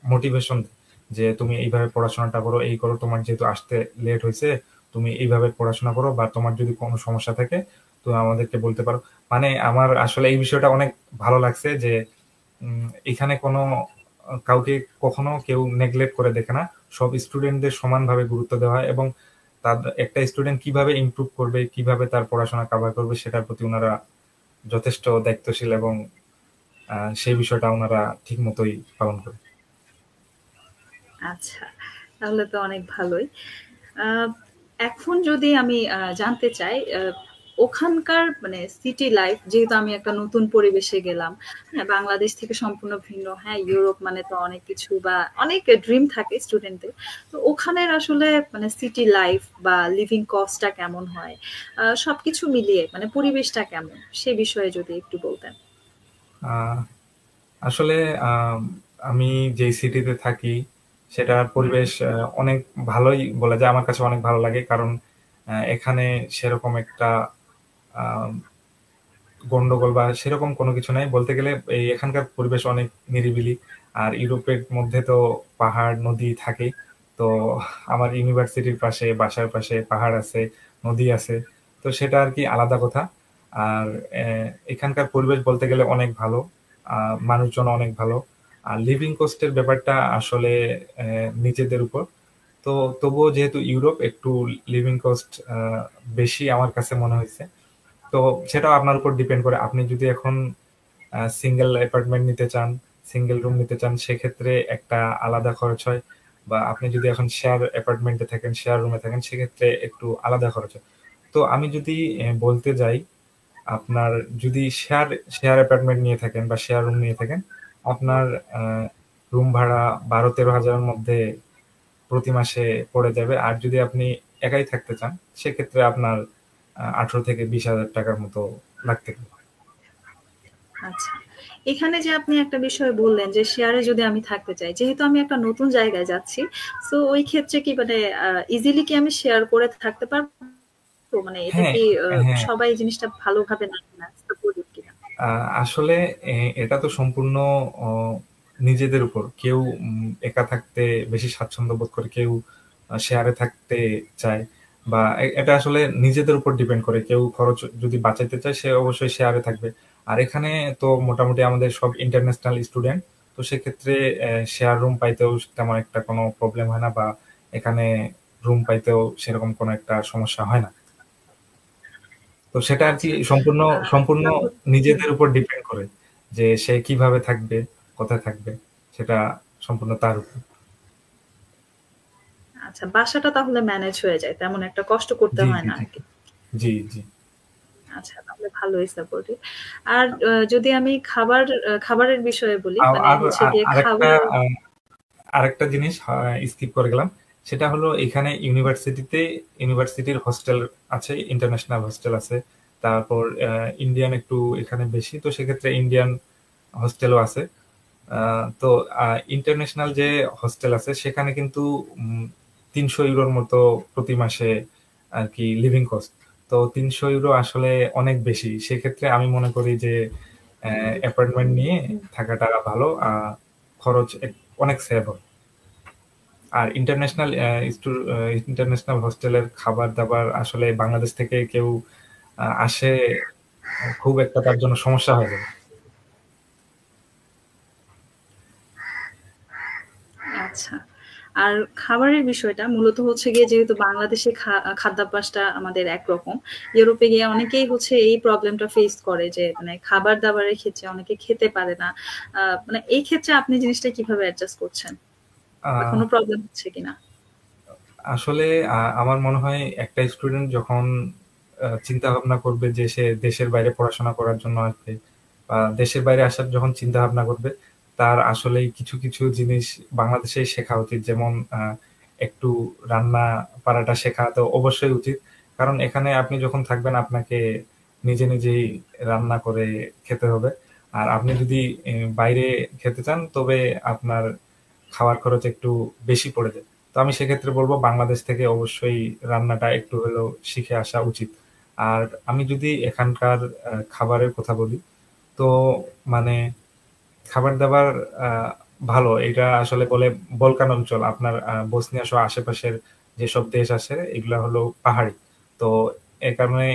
মোটিভেশন দেয় যে তুমি এইভাবে পড়াশোনাটা করো, এই করো, তোমার যেহেতু আসতে লেট হয়েছে, তুমি এইভাবে পড়াশোনা করো, বা তোমার যদি কোনো সমস্যা থাকে তুমি আমাদেরকে বলতে পারো। মানে আমার আসলে এই বিষয়টা অনেক ভালো লাগছে যে এখানে কোনো কাউকে কখনো কেউ নেগলেক্ট করে দেখে না। সব স্টুডেন্টদের সমানভাবে গুরুত্ব দেওয়া হয়, এবং তার একটা স্টুডেন্ট কিভাবে ইমপ্রুভ করবে, কিভাবে তার পড়াশোনা কভার করবে, সেটার প্রতি ওনারা যথেষ্ট দায়িত্বশীল, এবং সেই বিষয়টা ওনারা ঠিক মতোই পালন করে। আচ্ছা, তাহলে তো অনেক ভালোই। আ এখন যদি আমি জানতে চাই ওখানকার মানে সিটি লাইফ যেহেতু আমি একটা নতুন পরিবেশে গেলাম, হ্যাঁ? বাংলাদেশ থেকে সম্পূর্ণ ভিন্ন। হ্যাঁ, ইউরোপ মানে তো অনেক কিছু বা অনেক ড্রিম থাকে স্টুডেন্টদের। তো ওখানের আসলে মানে সিটি লাইফ বা লিভিং কস্ট টা কেমন হয়? সবকিছু মিলিয়ে মানে পরিবেশটা কেমন? সে বিষয়ে যদি একটু বলতেন। আহ, আসলে আমি যেই সিটিতে থাকি সেটার পরিবেশ অনেক ভালোই বলা যায়, আমার কাছে অনেক ভালো লাগে। কারণ এখানে সেরকম একটা আহ, গন্ডগোল বা সেরকম কোনো কিছু নাই বলতে গেলে। এই এখানকার পরিবেশ অনেক নিরিবিলি। আর ইউরোপের মধ্যে তো পাহাড় নদী থাকে। তো আমার ইউনিভার্সিটির পাশে, বাসার পাশে পাহাড় আছে, নদী আছে। তো সেটা আর কি আলাদা কথা। আর এখানকার পরিবেশ বলতে গেলে অনেক ভালো। মানুষজন অনেক ভালো। আর লিভিং কস্টের ব্যাপারটা আসলে নিজেদের উপর। তো তবুও যেহেতু ইউরোপ, একটু লিভিং কস্ট বেশি আমার কাছে মনে হয়েছে। তো সেটাও আপনার উপর ডিপেন্ড করে। আপনি যদি এখন সিঙ্গেল অ্যাপার্টমেন্ট নিতে চান, সিঙ্গেল রুম নিতে চান, সেক্ষেত্রে একটা আলাদা খরচ হয়। বা আপনি যদি এখন শেয়ার অ্যাপার্টমেন্টে থাকেন, শেয়ার রুমে থাকেন, সেক্ষেত্রে একটু আলাদা খরচ হয়। তো আমি যদি বলতে যাই, আপনার যদি শেয়ার শেয়ার অ্যাপার্টমেন্ট নিয়ে থাকেন বা শেয়ার রুম নিয়ে থাকেন, আপনার রুম ভাড়া 12-13 হাজারের মধ্যে প্রতি মাসে পড়ে যাবে। আর যদি আপনি একাই থাকতে চান, সেক্ষেত্রে আপনার 18 থেকে 20 হাজার টাকার মতো লাগতে পারে। আচ্ছা। এখানে যে আপনি একটা বিষয় বললেন যে শেয়ারে যদি আমি থাকতে চাই, যেহেতু আমি একটা নতুন জায়গায় যাচ্ছি, সো ওই ক্ষেত্রে কি মানে ইজিলি কি আমি শেয়ার করে থাকতে পারবো? মানে এটা হ্যাঁ, কি হ্যাঁ। সবাই জিনিসটা ভালোভাবে নেয় কিনা? সাপোর্টিভ কিনা? আসলে এটা তো সম্পূর্ণ অ নিজেদের উপর। কেউ একা থাকতে বেশি স্বাচ্ছন্দ্য বোধ করে, কেউ শেয়ারে থাকতে চায়। বা এটা আসলে নিজেদের উপর ডিপেন্ড করে। কেউ খরচ যদি বাঁচাইতে চায়, সে অবশ্যই শেয়ারে থাকবে। আর এখানে তো মোটামুটি আমাদের সব ইন্টারন্যাশনাল স্টুডেন্ট। তো সেক্ষেত্রে শেয়ার রুম পাইতেও তেমন একটা কোনো প্রবলেম হয় না, বা এখানে রুম পাইতেও সেরকম কোনো একটা সমস্যা হয় না। তো সেটা আরকি আচ্ছা। সম্পূর্ণ আ সম্পূর্ণ তারপর হুম। নিজেদের উপর ডিপেন্ড করে যে সে কিভাবে থাকবে, কোথায় থাকবে, সেটা সম্পূর্ণ তার উপর। আচ্ছা, বাসাটা তাহলে ম্যানেজ হয়ে যায়। তেমন একটা কষ্ট করতে জি, হয় জি, না জি। আরকি। জি, জি। আচ্ছা, তাহলে ভালোই সাপোর্টিভ। আর যদি আমি খাবারের বিষয়ে বলি, আ মানে আর হচ্ছে আ গিয়ে আরেকটা খাবার আ আরেকটা জিনিস স্কিপ করে গেলাম। সেটা হলো এখানে ইউনিভার্সিটির হোস্টেল আছে, ইন্টারন্যাশনাল হোস্টেল আছে। তারপর ইন্ডিয়ান একটু এখানে বেশি। তো সেক্ষেত্রে ইন্ডিয়ান হোস্টেলও আছে। আ তো ইন্টারন্যাশনাল যে হোস্টেল আছে সেখানে কিন্তু €৩০০ মতো প্রতি মাসে আরকি লিভিং কস্ট। তো €৩০০ আসলে অনেক বেশি। সেক্ষেত্রে আমি মনে করি যে অ্যাপার্টমেন্ট নিয়ে থাকাটা ভালো। খরচ অনেক সেভ হয়। আর ইন্টারন্যাশনাল হোস্টেলের খাবার-দাবার আসলে বাংলাদেশ থেকে কেউ আসে, খুব একটা তার জন্য সমস্যা হয়ে যাবে। আচ্ছা। আর খাবারের বিষয়টা মূলত হচ্ছে গিয়ে যেহেতু বাংলাদেশে খাদ্যাভ্যাসটা আমাদের একরকম। ইউরোপে গিয়ে অনেকেই হচ্ছে এই প্রবলেমটা ফেস করে যে মানে খাবার-দাবারের ক্ষেত্রে অনেকে খেতে পারে না। মানে এই ক্ষেত্রে আপনি জিনিসটা কিভাবে অ্যাডজাস্ট করছেন? আ বা কোনো প্রবলেম হচ্ছে কিনা? আসলে আমার মনে হয় একটা স্টুডেন্ট যখন চিন্তাভাবনা করবে যে সে দেশের বাইরে পড়াশোনা করার জন্য আসবে, বা দেশের বাইরে আসার যখন চিন্তাভাবনা করবে, তার আসলেই কিছু, কিছু জিনিস বাংলাদেশেই শেখা উচিত। যেমন একটু রান্না পারাটা শেখা তো অবশ্যই উচিত। কারণ এখানে আপনি যখন থাকবেন আপনাকে নিজে, নিজেই রান্না করে খেতে হবে। আর আপনি যদি বাইরে খেতে চান তবে আপনার খাওয়ার খরচ একটু বেশি পড়ে যায়। তো আমি সেক্ষেত্রে বলব বাংলাদেশ থেকে অবশ্যই রান্নাটা একটু হলেও শিখে আসা উচিত। আর আমি যদি এখানকার খাবারের কথা বলি, তো মানে খাবার-দাবার আ ভালো। এটা আসলে বলে বলকান অঞ্চল। আপনার বসনিয়া সহ আশেপাশের যেসব দেশ আছে এগুলা হলো পাহাড়ি। তো এ কারণে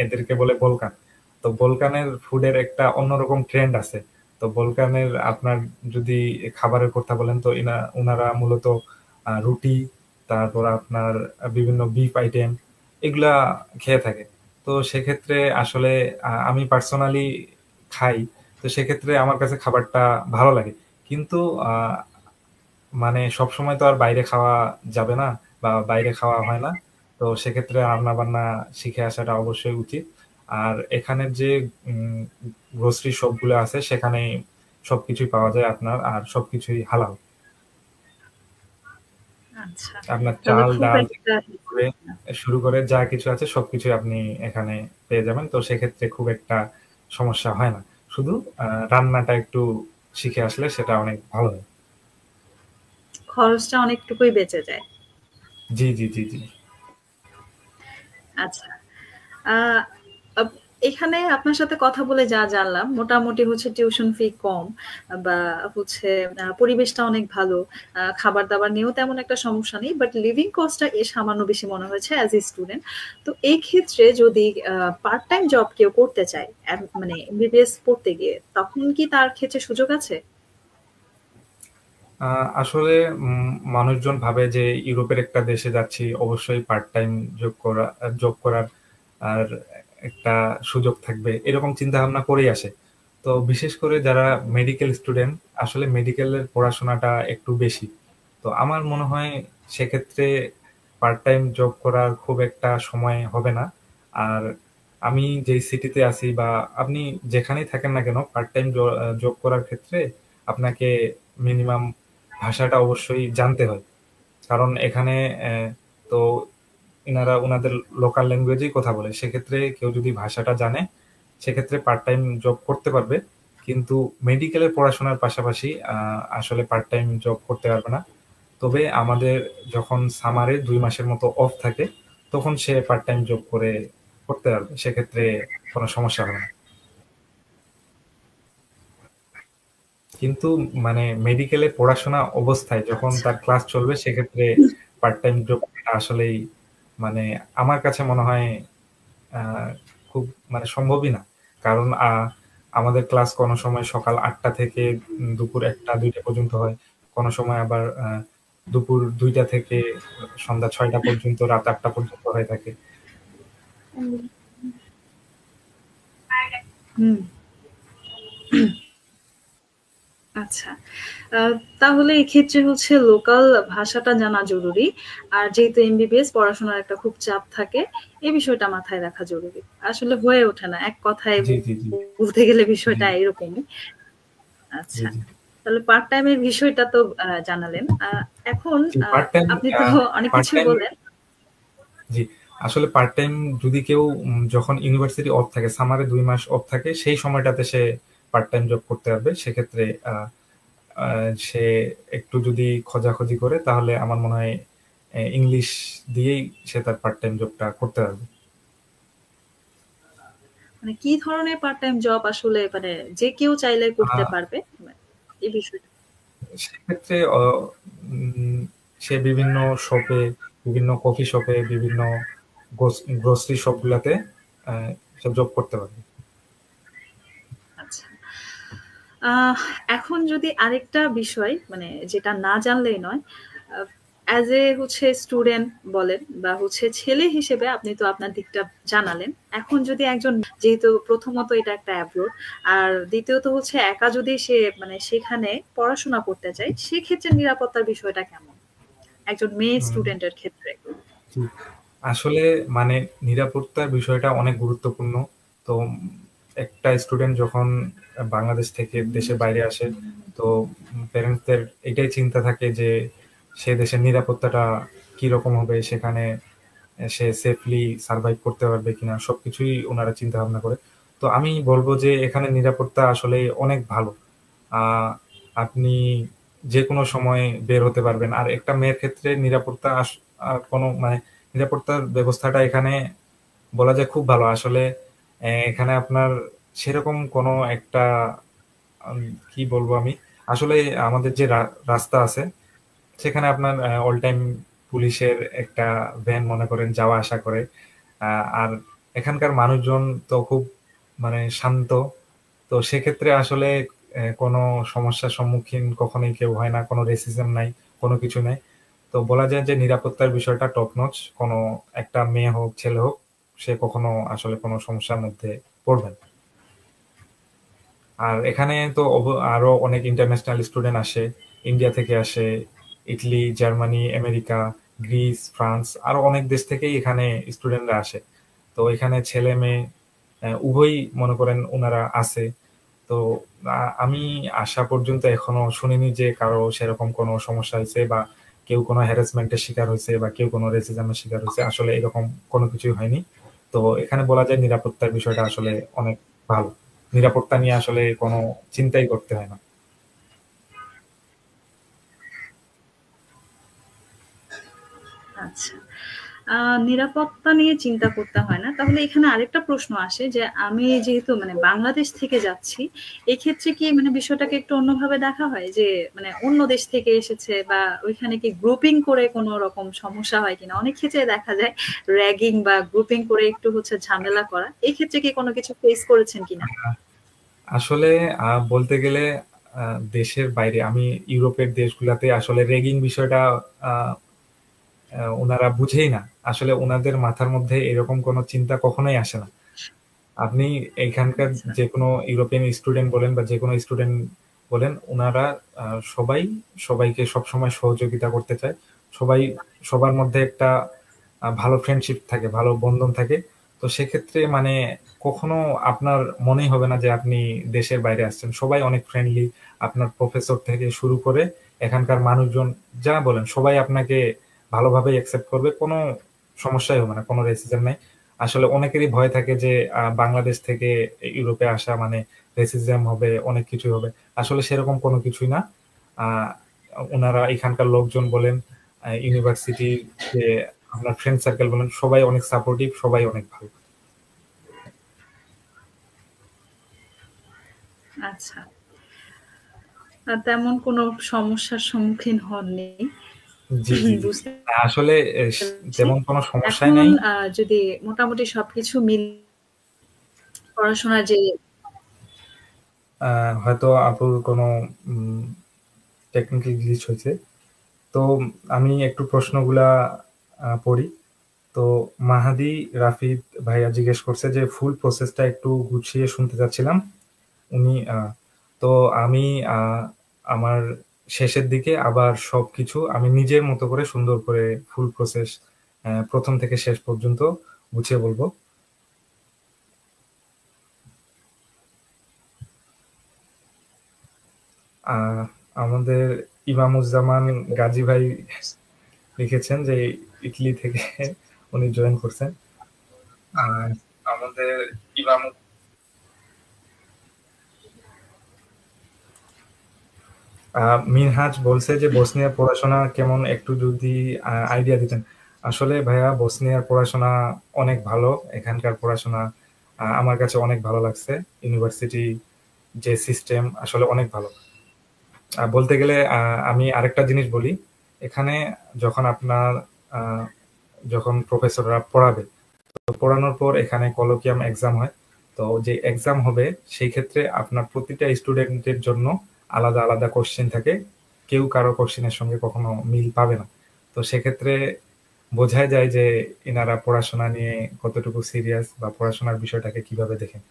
এদেরকে বলে বলকান। তো বলকানের ফুডের একটা অন্যরকম ট্রেন্ড আছে। তো বলকানের আপনার যদি খাবারের কথা বলেন তো উনারা মূলত রুটি, তারপর আপনার বিভিন্ন বিফ আইটেম এগুলা খেয়ে থাকে। তো সেক্ষেত্রে আসলে আমি পার্সোনালি খাই। তো সেক্ষেত্রে আমার কাছে খাবারটা ভালো লাগে। কিন্তু আ মানে সবসময় তো আর বাইরে খাওয়া যাবে না, বা বাইরে খাওয়া হয় না। তো সেক্ষেত্রে রান্না-বান্না শিখে আসাটা অবশ্যই উচিত। আর এখানের যে উম গ্রোসারি শপ গুলো আছে সেখানে সবকিছুই পাওয়া যায় আপনার, আর সবকিছুই হালাল। আচ্ছা। আপনার তাহলে চাল, খুব ডাল থেকে একটা শুরু করে যা কিছু আছে সবকিছুই আপনি এখানে পেয়ে যাবেন। তো সেক্ষেত্রে খুব একটা সমস্যা হয় না। শুধু রান্নাটা একটু শিখে আসলে সেটা অনেক ভালো হয়। খরচটা অনেকটুকুই বেঁচে যায়। জি, জি, জি, জি। আচ্ছা। আ আপ এখানে আপনার সাথে কথা বলে যা জানলাম, মোটামুটি হচ্ছে টিউশন ফি কম বা হচ্ছে পরিবেশটা অনেক ভালো। খাবার-দাবার নিয়েও তেমন একটা সমস্যা নেই। বাট লিভিং কস্ট টা সামান্য বেশি মনে হয়েছে অ্যাজ এ স্টুডেন্ট। তো এই ক্ষেত্রে যদি পার্ট টাইম জব কেউ করতে চায়, মানে এমবিবিএস পড়তে গিয়ে, তখন কি তার ক্ষেত্রে সুযোগ আছে? আ আসলে মানুষজন ভাবে যে ইউরোপের একটা দেশে যাচ্ছি, অবশ্যই পার্ট টাইম জব করার আর একটা সুযোগ থাকবে। এরকম চিন্তাভাবনা করেই আসে। তো বিশেষ করে যারা মেডিকেল স্টুডেন্ট, আসলে মেডিকেলের পড়াশোনাটা একটু বেশি। তো আমার মনে হয় সেক্ষেত্রে পার্ট টাইম জব করার খুব একটা সময় হবে না। আর আমি যেই সিটিতে আছি, বা আপনি যেখানেই থাকেন না কেন, পার্ট টাইম জব করার ক্ষেত্রে আপনাকে মিনিমাম ভাষাটা অবশ্যই জানতে হয়। কারণ এখানে তো ইনারা উনাদের লোকাল ল্যাঙ্গুয়েজেই কথা বলে। সেক্ষেত্রে কেউ যদি ভাষাটা জানে, সেক্ষেত্রে পার্ট টাইম জব করতে পারবে। কিন্তু মেডিকেলের পড়াশোনার পাশাপাশি আসলে পার্ট টাইম জব করতে পারবে না। তবে আমাদের যখন সামারে ২ মাসের মতো অফ থাকে, তখন সে পার্ট টাইম জব করতে পারবে। সেক্ষেত্রে কোন সমস্যা হবে না। কিন্তু মানে মেডিকেলে পড়াশোনা অবস্থায় যখন আচ্ছা। তার ক্লাস চলবে সেক্ষেত্রে পার্ট টাইম জব করা আসলেই মানে আমার কাছে মনে হয় আ খুব মানে সম্ভবই না। কারণ আমাদের ক্লাস কোনো সময় সকাল ৮টা থেকে দুপুর ১টা-২টা পর্যন্ত হয়। কোনো সময় আবার দুপুর ২টা থেকে সন্ধ্যা ৬টা পর্যন্ত, রাত ৮টা পর্যন্ত হয়ে থাকে। হুম। আচ্ছা। আ তাহলে এক্ষেত্রে হচ্ছে লোকাল ভাষাটা জানা জরুরি। আর যেহেতু এমবিবিএস পড়াশোনার একটা খুব চাপ থাকে, এই বিষয়টা মাথায় রাখা জরুরি। আসলে হয়ে ওঠে না। এক কথায় জি, জি, জি। বলতে গেলে জি, বিষয়টা এরকমই। জি, আচ্ছা। জি। তাহলে পার্ট টাইম এর বিষয়টা তো জানালেন। এখন জি, পার্ট টাইম আপনি তো অনেক পার্ট কিছুই টাইম বললেন। জি। আসলে পার্ট টাইম যদি কেউ যখন ইউনিভার্সিটি অফ থাকে, সামারে ২ মাস অফ থাকে, সেই সময়টাতে সে পার্ট টাইম জব করতে পারবে। সেক্ষেত্রে আ আ সে একটু যদি খোঁজাখুঁজি করে তাহলে আমার মনে হয় ইংলিশ দিয়েই সে তার পার্ট টাইম জবটা করতে পারবে। মানে কি ধরনের পার্ট টাইম জব আসলে মানে যে কেউ চাইলে আ করতে পারবে? এই বিষয়টা। সেক্ষেত্রে সে বিভিন্ন শপে, বিভিন্ন কফি শপে, বিভিন্ন গ্রোসারি শপগুলাতে আ সে জব করতে পারবে। আচ্ছা। আহ এখন যদি আরেকটা বিষয় মানে যেটা না জানলেই নয়, অ্যাজ এ হচ্ছে স্টুডেন্ট বলেন বা হচ্ছে ছেলে হিসেবে আপনি তো আপনার দিকটা জানালেন। এখন যদি একজন যেহেতু প্রথমত এটা একটা অ্যাব্রোড, আর দ্বিতীয়ত হচ্ছে একা যদি সে মানে সেখানে পড়াশোনা করতে চায়, সেক্ষেত্রে নিরাপত্তার বিষয়টা কেমন? একজন মেয়ে উম স্টুডেন্টের ক্ষেত্রে? জি। আসলে মানে নিরাপত্তার বিষয়টা অনেক গুরুত্বপূর্ণ। তো একটা স্টুডেন্ট যখন বাংলাদেশ থেকে দেশের বাইরে আসে, তো প্যারেন্টসদের এটাই চিন্তা থাকে যে সে দেশের নিরাপত্তাটা কিরকম হবে, সেখানে সে সেফলি সারভাইভ করতে পারবে কিনা, সবকিছুই উনারা চিন্তা ভাবনা করে। তো আমি বলব যে এখানে নিরাপত্তা আসলে অনেক ভালো। আ আপনি যেকোনো সময় বের হতে পারবেন। আর একটা মেয়ের ক্ষেত্রে নিরাপত্তা কোনো মানে নিরাপত্তার ব্যবস্থাটা এখানে বলা যায় খুব ভালো। আসলে এখানে আপনার সেরকম কোনো একটা আম কি বলবো আমি? আসলে আমাদের যে রাস্তা আছে, সেখানে আপনার অল টাইম পুলিশের একটা ভ্যান মনে করেন যাওয়া আসা করে। আ আর এখানকার মানুষজন তো খুব মানে শান্ত। তো সেক্ষেত্রে আসলে কোনো সমস্যার সম্মুখীন কখনোই কেউ হয় না। কোনো রেসিজম নাই, কোনো কিছু নাই। তো বলা যায় যে নিরাপত্তার বিষয়টা টপ নচ। কোনো একটা মেয়ে হোক, ছেলে হোক, সে কখনো আসলে কোনো সমস্যার মধ্যে পড়বে না। আর এখানে তো আরো অনেক ইন্টারন্যাশনাল স্টুডেন্ট আসে। ইন্ডিয়া থেকে আসে, Italy, Germany, America, Greece, France আরো অনেক দেশ থেকেই এখানে স্টুডেন্টরা আসে। তো এখানে ছেলে-মেয়ে উভয়ই মনে করেন উনারা আছে। তো আমি আসা পর্যন্ত এখনো শুনিনি যে কারো সেরকম কোনো সমস্যা হইছে বা কেউ কোনো হ্যারাসমেন্ট এর শিকার হইছে বা কেউ কোনো রেসিজম এর শিকার হইছে। আসলে এরকম কোনো কিছুই হয়নি। তো এখানে বলা যায় নিরাপত্তার বিষয়টা আসলে অনেক ভালো। নিরাপত্তা নিয়ে আসলে কোনো চিন্তাই করতে হয় না। আচ্ছা। আ নিরাপত্তা নিয়ে চিন্তা করতে হয় না। তাহলে এখানে আরেকটা প্রশ্ন আসে যে আমি যেহেতু মানে বাংলাদেশ থেকে যাচ্ছি, এক্ষেত্রে কি মানে বিষয়টাকে একটু অন্যভাবে দেখা হয়? যে মানে অন্য দেশ থেকে এসেছে বা ওইখানে কি গ্রুপিং করে কোনো রকম সমস্যা হয় কিনা? অনেক ক্ষেত্রে দেখা যায় র‍্যাগিং বা গ্রুপিং করে একটু হচ্ছে ঝামেলা করা। এক্ষেত্রে কি কোনো কিছু ফেস করেছেন কিনা? আসলে বলতে গেলে আ দেশের বাইরে আমি ইউরোপের দেশগুলাতে আসলে রেগিং বিষয়টা আ উনারা বুঝেই না। আসলে উনাদের মাথার মধ্যে এরকম কোনো চিন্তা কখনোই আসে না। আপনি এইখানকার আচ্ছা, যেকোনো ইউরোপিয়ান স্টুডেন্ট বলেন বা যেকোনো স্টুডেন্ট বলেন, উনারা আ সবাই সবাইকে সবসময় সহযোগিতা করতে চায়। সবাই সবার মধ্যে একটা ভালো ফ্রেন্ডশিপ থাকে, ভালো বন্ধন থাকে। তো সেক্ষেত্রে মানে কখনো আপনার মনেই হবে না যে আপনি দেশের বাইরে আসছেন। সবাই অনেক ফ্রেন্ডলি। আপনার প্রফেসর থেকে শুরু করে এখানকার মানুষজন যা বলেন সবাই আপনাকে ভালোভাবেই অ্যাকসেপ্ট করবে। কোনো সমস্যাই হবে না, কোনো রেসিজম নাই। আসলে অনেকেরই ভয় থাকে যে বাংলাদেশ থেকে ইউরোপে আসা মানে রেসিজম হবে, অনেক কিছুই হবে। আসলে সেরকম কোনো কিছুই না। আ উনারা এখানকার লোকজন বলেন, ইউনিভার্সিটির যে আপনার ফ্রেন্ড সার্কেল বলেন, সবাই অনেক সাপোর্টিভ, সবাই অনেক ভালো। আচ্ছা। তেমন কোনো সমস্যার সম্মুখীন হননি। জি, জি, জি। বুঝতে আসলে পেরেছি। তেমন কোনো সমস্যাই এখন নাই। যদি মোটামুটি সবকিছু পড়াশোনার যে হয়তো আপুর কোনো টেকনিক্যাল গ্লিচ হয়েছে। তো আমি একটু প্রশ্নগুলা পড়ি। তো মাহাদি রাফিদ ভাইয়া জিজ্ঞেস করছে যে ফুল প্রসেসটা একটু গুছিয়ে শুনতে চাচ্ছিলাম। উনি তো আমি আমার শেষের দিকে আবার সবকিছু আমি নিজের মতো করে সুন্দর করে ফুল প্রসেস প্রথম থেকে শেষ পর্যন্ত গুছিয়ে বলবো। আমাদের ইমামুজ্জামান গাজী ভাই লিখেছেন যে ইটলি থেকে উনি জয়েন করছেন। আমাদের ইমাম মিনহাজ বলছে যে বসনিয়ার পড়াশোনা কেমন, একটু যদি আইডিয়া দিতেন। আসলে ভাইয়া বসনিয়ার পড়াশোনা অনেক ভালো, এখানকার পড়াশোনা আমার কাছে অনেক ভালো লাগছে। ইউনিভার্সিটি যে সিস্টেম আসলে অনেক ভালো। বলতে গেলে আমি আরেকটা জিনিস বলি, এখানে যখন আপনার যখন প্রফেসররা পড়াবে, তো পড়ানোর পর এখানে কলোকিয়াম এক্সাম হয়। তো যে এক্সাম হবে সেই ক্ষেত্রে আপনার প্রতিটা স্টুডেন্টের জন্য আলাদা আলাদা কোশ্চেন থাকে, কেউ কারো কোশ্চেনের সঙ্গে কখনো মিল পাবে না। তো সেক্ষেত্রে বোঝাই যায় যে এনারা পড়াশোনা নিয়ে কতটুকু সিরিয়াস বা পড়াশোনার বিষয়টাকে কিভাবে দেখেন।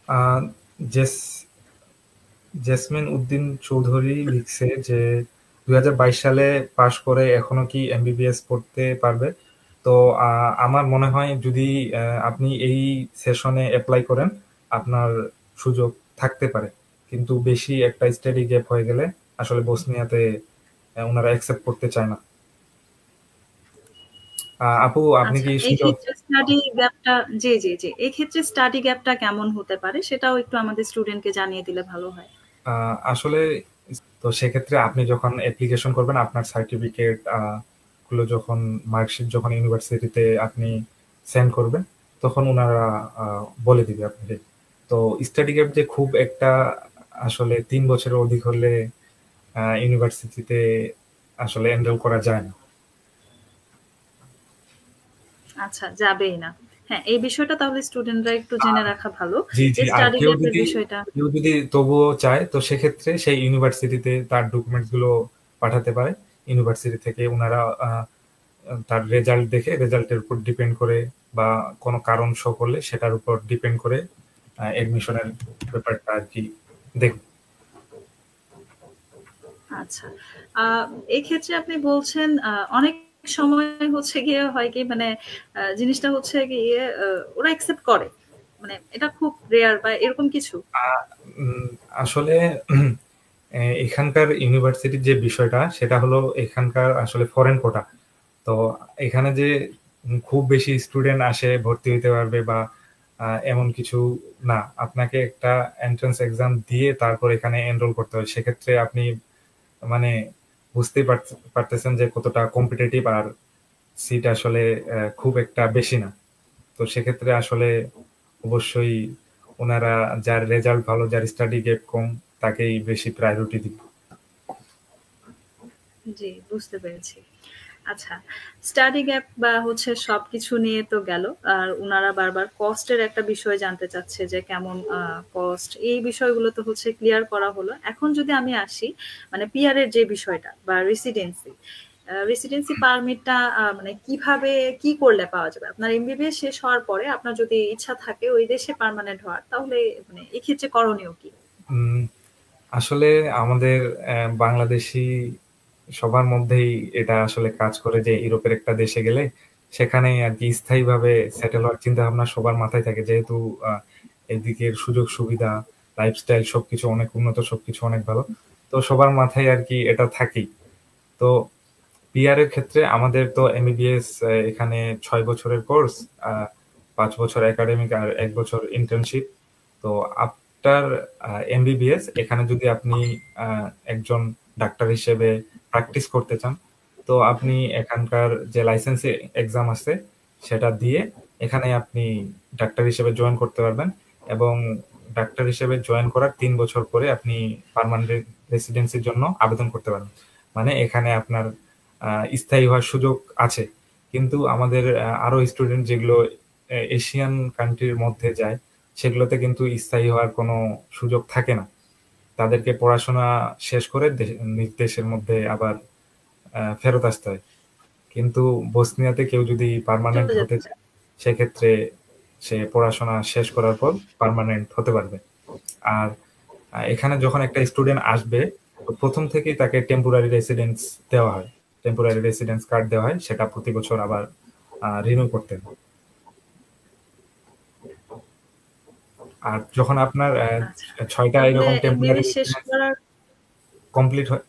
আহ, জেস জেসমিন উদ্দিন চৌধুরী লিখছে যে 2022 সালে পাশ করে এখনো কি এমবিবিএস পড়তে পারবে? তো আমার মনে হয় যদি আপনি এই সেশনে অ্যাপ্লাই করেন, আপনার সুযোগ থাকতে পারে। কিন্তু বেশি একটা স্টাডি গ্যাপ হয়ে গেলে আসলে বসনিয়াতে ওনারা অ্যাকসেপ্ট করতে চায় না। আপু আপনি আচ্ছা, কি এই সুযোগ ক্ষেত্রে স্টাডি গ্যাপটা, জি জি জি, এই ক্ষেত্রে স্টাডি গ্যাপটা কেমন হতে পারে সেটাও একটু আমাদের স্টুডেন্টকে জানিয়ে দিলে ভালো হয়। আসলে তো সেক্ষেত্রে আপনি যখন অ্যাপ্লিকেশন করবেন আপনার সার্টিফিকেট গুলো যখন মার্কশিট যখন ইউনিভার্সিটিতে আপনি সেন্ড করবেন, তখন ওনারা বলে দিবে আপনাকে। তো স্টাডি গ্যাপ যে খুব একটা আসলে 3 বছরের অধিক হলে ইউনিভার্সিটিতে আসলে এনরোল করা যায় না। আচ্ছা, যাবেই না। হ্যাঁ, এই বিষয়টা তাহলে স্টুডেন্টরা একটু জেনে রাখা ভালো জি যে জি, আর স্টাডি গ্যাপের বিষয়টা। কেউ যদি তবুও চায় তো সেক্ষেত্রে সেই ইউনিভার্সিটিতে তার ডকুমেন্টস গুলো পাঠাতে পারে। ইউনিভার্সিটি থেকে ওনারা তার রেজাল্ট দেখে রেজাল্টের উপর ডিপেন্ড করে বা কোনো কারণ শো করলে সেটার উপর ডিপেন্ড করে এডমিশনের ব্যাপারটা আর কি দেখবে। আচ্ছা। আ এক্ষেত্রে আপনি বলছেন অনেক সময় হচ্ছে গিয়ে হয় কি মানে জিনিসটা হচ্ছে গিয়ে ওরা অ্যাকসেপ্ট করে। মানে এটা খুব রেয়ার বা এরকম কিছু? আ উম আসলে এখানকার ইউনিভার্সিটির যে বিষয়টা সেটা হলো এখানকার আসলে ফরেন কোটা। তো এখানে যে খুব বেশি স্টুডেন্ট আসে ভর্তি হইতে পারবে বা এমন কিছু না। আপনাকে একটা এন্ট্রান্স এক্সাম দিয়ে তারপর এখানে এনরোল করতে হয়। সেক্ষেত্রে আপনি মানে বুঝতেই পারতেছেন যে কতটা কম্পিটিটিভ, আর সিট আসলে খুব একটা বেশি না। তো সেক্ষেত্রে আসলে অবশ্যই ওনারা যার রেজাল্ট ভালো, যার স্টাডি গ্যাপ কম, তাকেই বেশি প্রায়োরিটি দিবে। জি, বুঝতে পেরেছি। আচ্ছা, স্টাডি গ্যাপ বা হচ্ছে সবকিছু নিয়ে তো গেল। আর উনারা বারবার কস্টের একটা বিষয় জানতে চাচ্ছে যে কেমন কস্ট, এই বিষয়গুলো তো হচ্ছে ক্লিয়ার করা হলো। এখন যদি আমি আসি মানে পিআর এর যে বিষয়টা বা রেসিডেন্সি, রেসিডেন্সি পারমিটটা মানে কিভাবে কি করলে পাওয়া যাবে? আপনার এমবিবিএস শেষ হওয়ার পরে আপনার যদি ইচ্ছা থাকে ওই দেশে পার্মানেন্ট হওয়ার, তাহলে মানে এক্ষেত্রে করণীয় কি? উম, আসলে আমাদের বাংলাদেশি সবার মধ্যেই এটা আসলে কাজ করে যে ইউরোপের একটা দেশে গেলে সেখানে আর কি স্থায়ীভাবে সেটেল হওয়ার চিন্তা ভাবনা সবার মাথায় থাকে, যেহেতু এদিকের সুযোগ সুবিধা, লাইফস্টাইল সবকিছু অনেক উন্নত, সবকিছু অনেক ভালো। তো সবার মাথায় আর কি এটা থাকেই। তো পিআর এর ক্ষেত্রে আমাদের তো এমবিবিএস এখানে 6 বছরের কোর্স, 5 বছর একাডেমিক আর 1 বছর ইন্টার্নশিপ। তো আফটার এমবিবিএস এখানে যদি আপনি একজন ডাক্তার হিসেবে প্র্যাকটিস করতে চান, তো আপনি এখানকার যে লাইসেন্স এক্সাম আছে সেটা দিয়ে এখানে আপনি ডাক্তার হিসেবে জয়েন করতে পারবেন, এবং ডাক্তার হিসেবে জয়েন করার ৩ বছর পরে আপনি পার্মানেন্ট রেসিডেন্সির জন্য আবেদন করতে পারবেন। মানে এখানে আপনার স্থায়ী হওয়ার সুযোগ আছে। কিন্তু আমাদের আরো স্টুডেন্ট যেগুলো এশিয়ান কান্ট্রির মধ্যে যায়, সেগুলোতে কিন্তু স্থায়ী হওয়ার কোনো সুযোগ থাকে না। তাদেরকে পড়াশোনা শেষ করে নিজ দেশের মধ্যে আবার ফেরত আসতে হয়। কিন্তু বসনিয়াতে কেউ যদি পার্মানেন্ট চলে হতে যেতে পারে। চায়, সেক্ষেত্রে সে পড়াশোনা শেষ করার পর পার্মানেন্ট হতে পারবে। আর এখানে যখন একটা স্টুডেন্ট আসবে, তো প্রথম থেকেই তাকে টেম্পোরারি রেসিডেন্স দেওয়া হয়, টেম্পোরারি রেসিডেন্স কার্ড দেওয়া হয়, সেটা প্রতি বছর আবার রিনিউ করতে হয়। আর যখন আপনার আচ্ছা, ৬টা তাহলে এরকম টেম্পোরারি এমবিবি শেষ রেসিডেন্স করার কমপ্লিট হয়,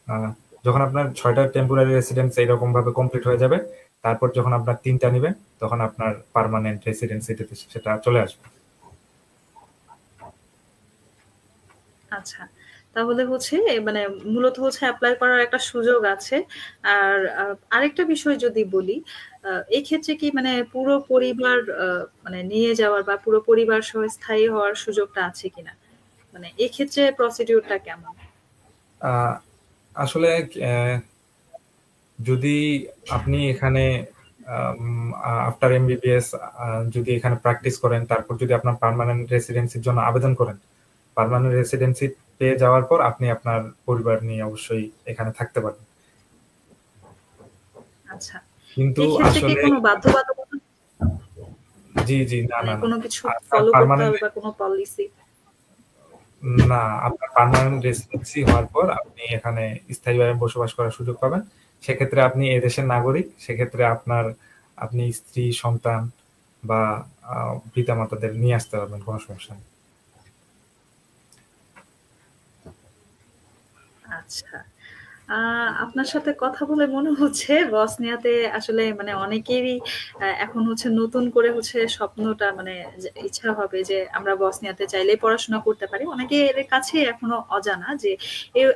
যখন আপনার ৬টা টেম্পোরারি রেসিডেন্স এইরকম ভাবে কমপ্লিট হয়ে যাবে, তারপর যখন আপনার ৩টা নিবেন, তখন আপনার পার্মানেন্ট রেসিডেন্সিতে সেটা চলে আসবে। আচ্ছা। তাহলে হচ্ছে মানে মূলত হচ্ছে এপ্লাই করার একটা সুযোগ আছে। আর আরেকটা বিষয় যদি বলি, এই ক্ষেত্রে কি মানে পুরো পরিবার মানে নিয়ে যাওয়ার বা পুরো পরিবার সহ স্থায়ী হওয়ার সুযোগটা আছে কিনা? মানে এক্ষেত্রে প্রসিডিউরটা কেমন? আহ, আসলে যদি আপনি এখানে আফটার এমবিবিএস যদি এখানে প্র্যাকটিস করেন, তারপর যদি আপনার পার্মানেন্ট রেসিডেন্সির জন্য আবেদন করেন, পার্মানেন্ট রেসিডেন্সি পেয়ে যাওয়ার পর আপনি আপনার পরিবার নিয়ে অবশ্যই এখানে থাকতে পারবেন। আচ্ছা। কিন্তু এই ক্ষেত্রে কি আসলে কোনো বাধ্যবাধকতা, জি, জি, না, মানে না, না। কোনো কিছু আপনার ফলো করতে পার্মানেন্ট হবে বা কোনো পলিসি? না, আপনার পার্মানেন্ট রেসিডেন্সি হওয়ার পর আপনি এখানে স্থায়ীভাবে বসবাস করার সুযোগ পাবেন। সেক্ষেত্রে আপনি এদেশের নাগরিক। সেক্ষেত্রে আপনি স্ত্রী, সন্তান বা পিতা-মাতাদের নিয়ে আসতে পারবেন, কোনো সমস্যা নেই। আচ্ছা। আপনার সাথে কথা বলে মনে হচ্ছে বসনিয়াতে আসলে মানে অনেকেরই এখন হচ্ছে নতুন করে হচ্ছে স্বপ্নটা মানে ইচ্ছা হবে যে আমরা বসনিয়াতে চাইলেই পড়াশোনা করতে পারি। অনেকের কাছে এখনো অজানা যে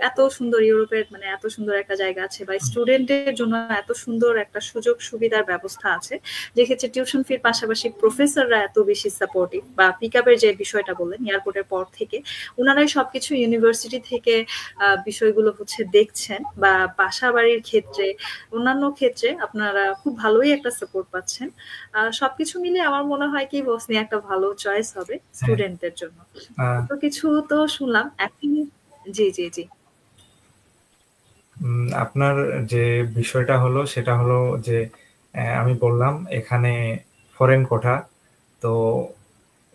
এত সুন্দর ইউরোপের মানে এত সুন্দর একটা জায়গা আছে বা স্টুডেন্টের জন্য এত সুন্দর একটা সুযোগ সুবিধার ব্যবস্থা আছে, যেক্ষেত্রে টিউশন ফির পাশাপাশি প্রফেসররা এত বেশি সাপোর্টিভ, বা পিক আপের যে বিষয়টা বললেন এয়ারপোর্টের পর থেকে উনারাই সবকিছু ইউনিভার্সিটি থেকে বিষয়গুলো হচ্ছে দেখছেন, বা বাসা বাড়ির ক্ষেত্রে অন্যান্য ক্ষেত্রে আপনারা খুব ভালোই একটা সাপোর্ট পাচ্ছেন। সবকিছু মিলে আমার মনে হয় কি বসনিয়া একটা ভালো চয়েস হবে হ্যাঁ। স্টুডেন্টদের জন্য। আহ, তো কিছু তো শুনলাম এখন। জি জি জি। আপনার যে বিষয়টা হলো সেটা হলো যে আমি বললাম এখানে ফরেন কোটা, তো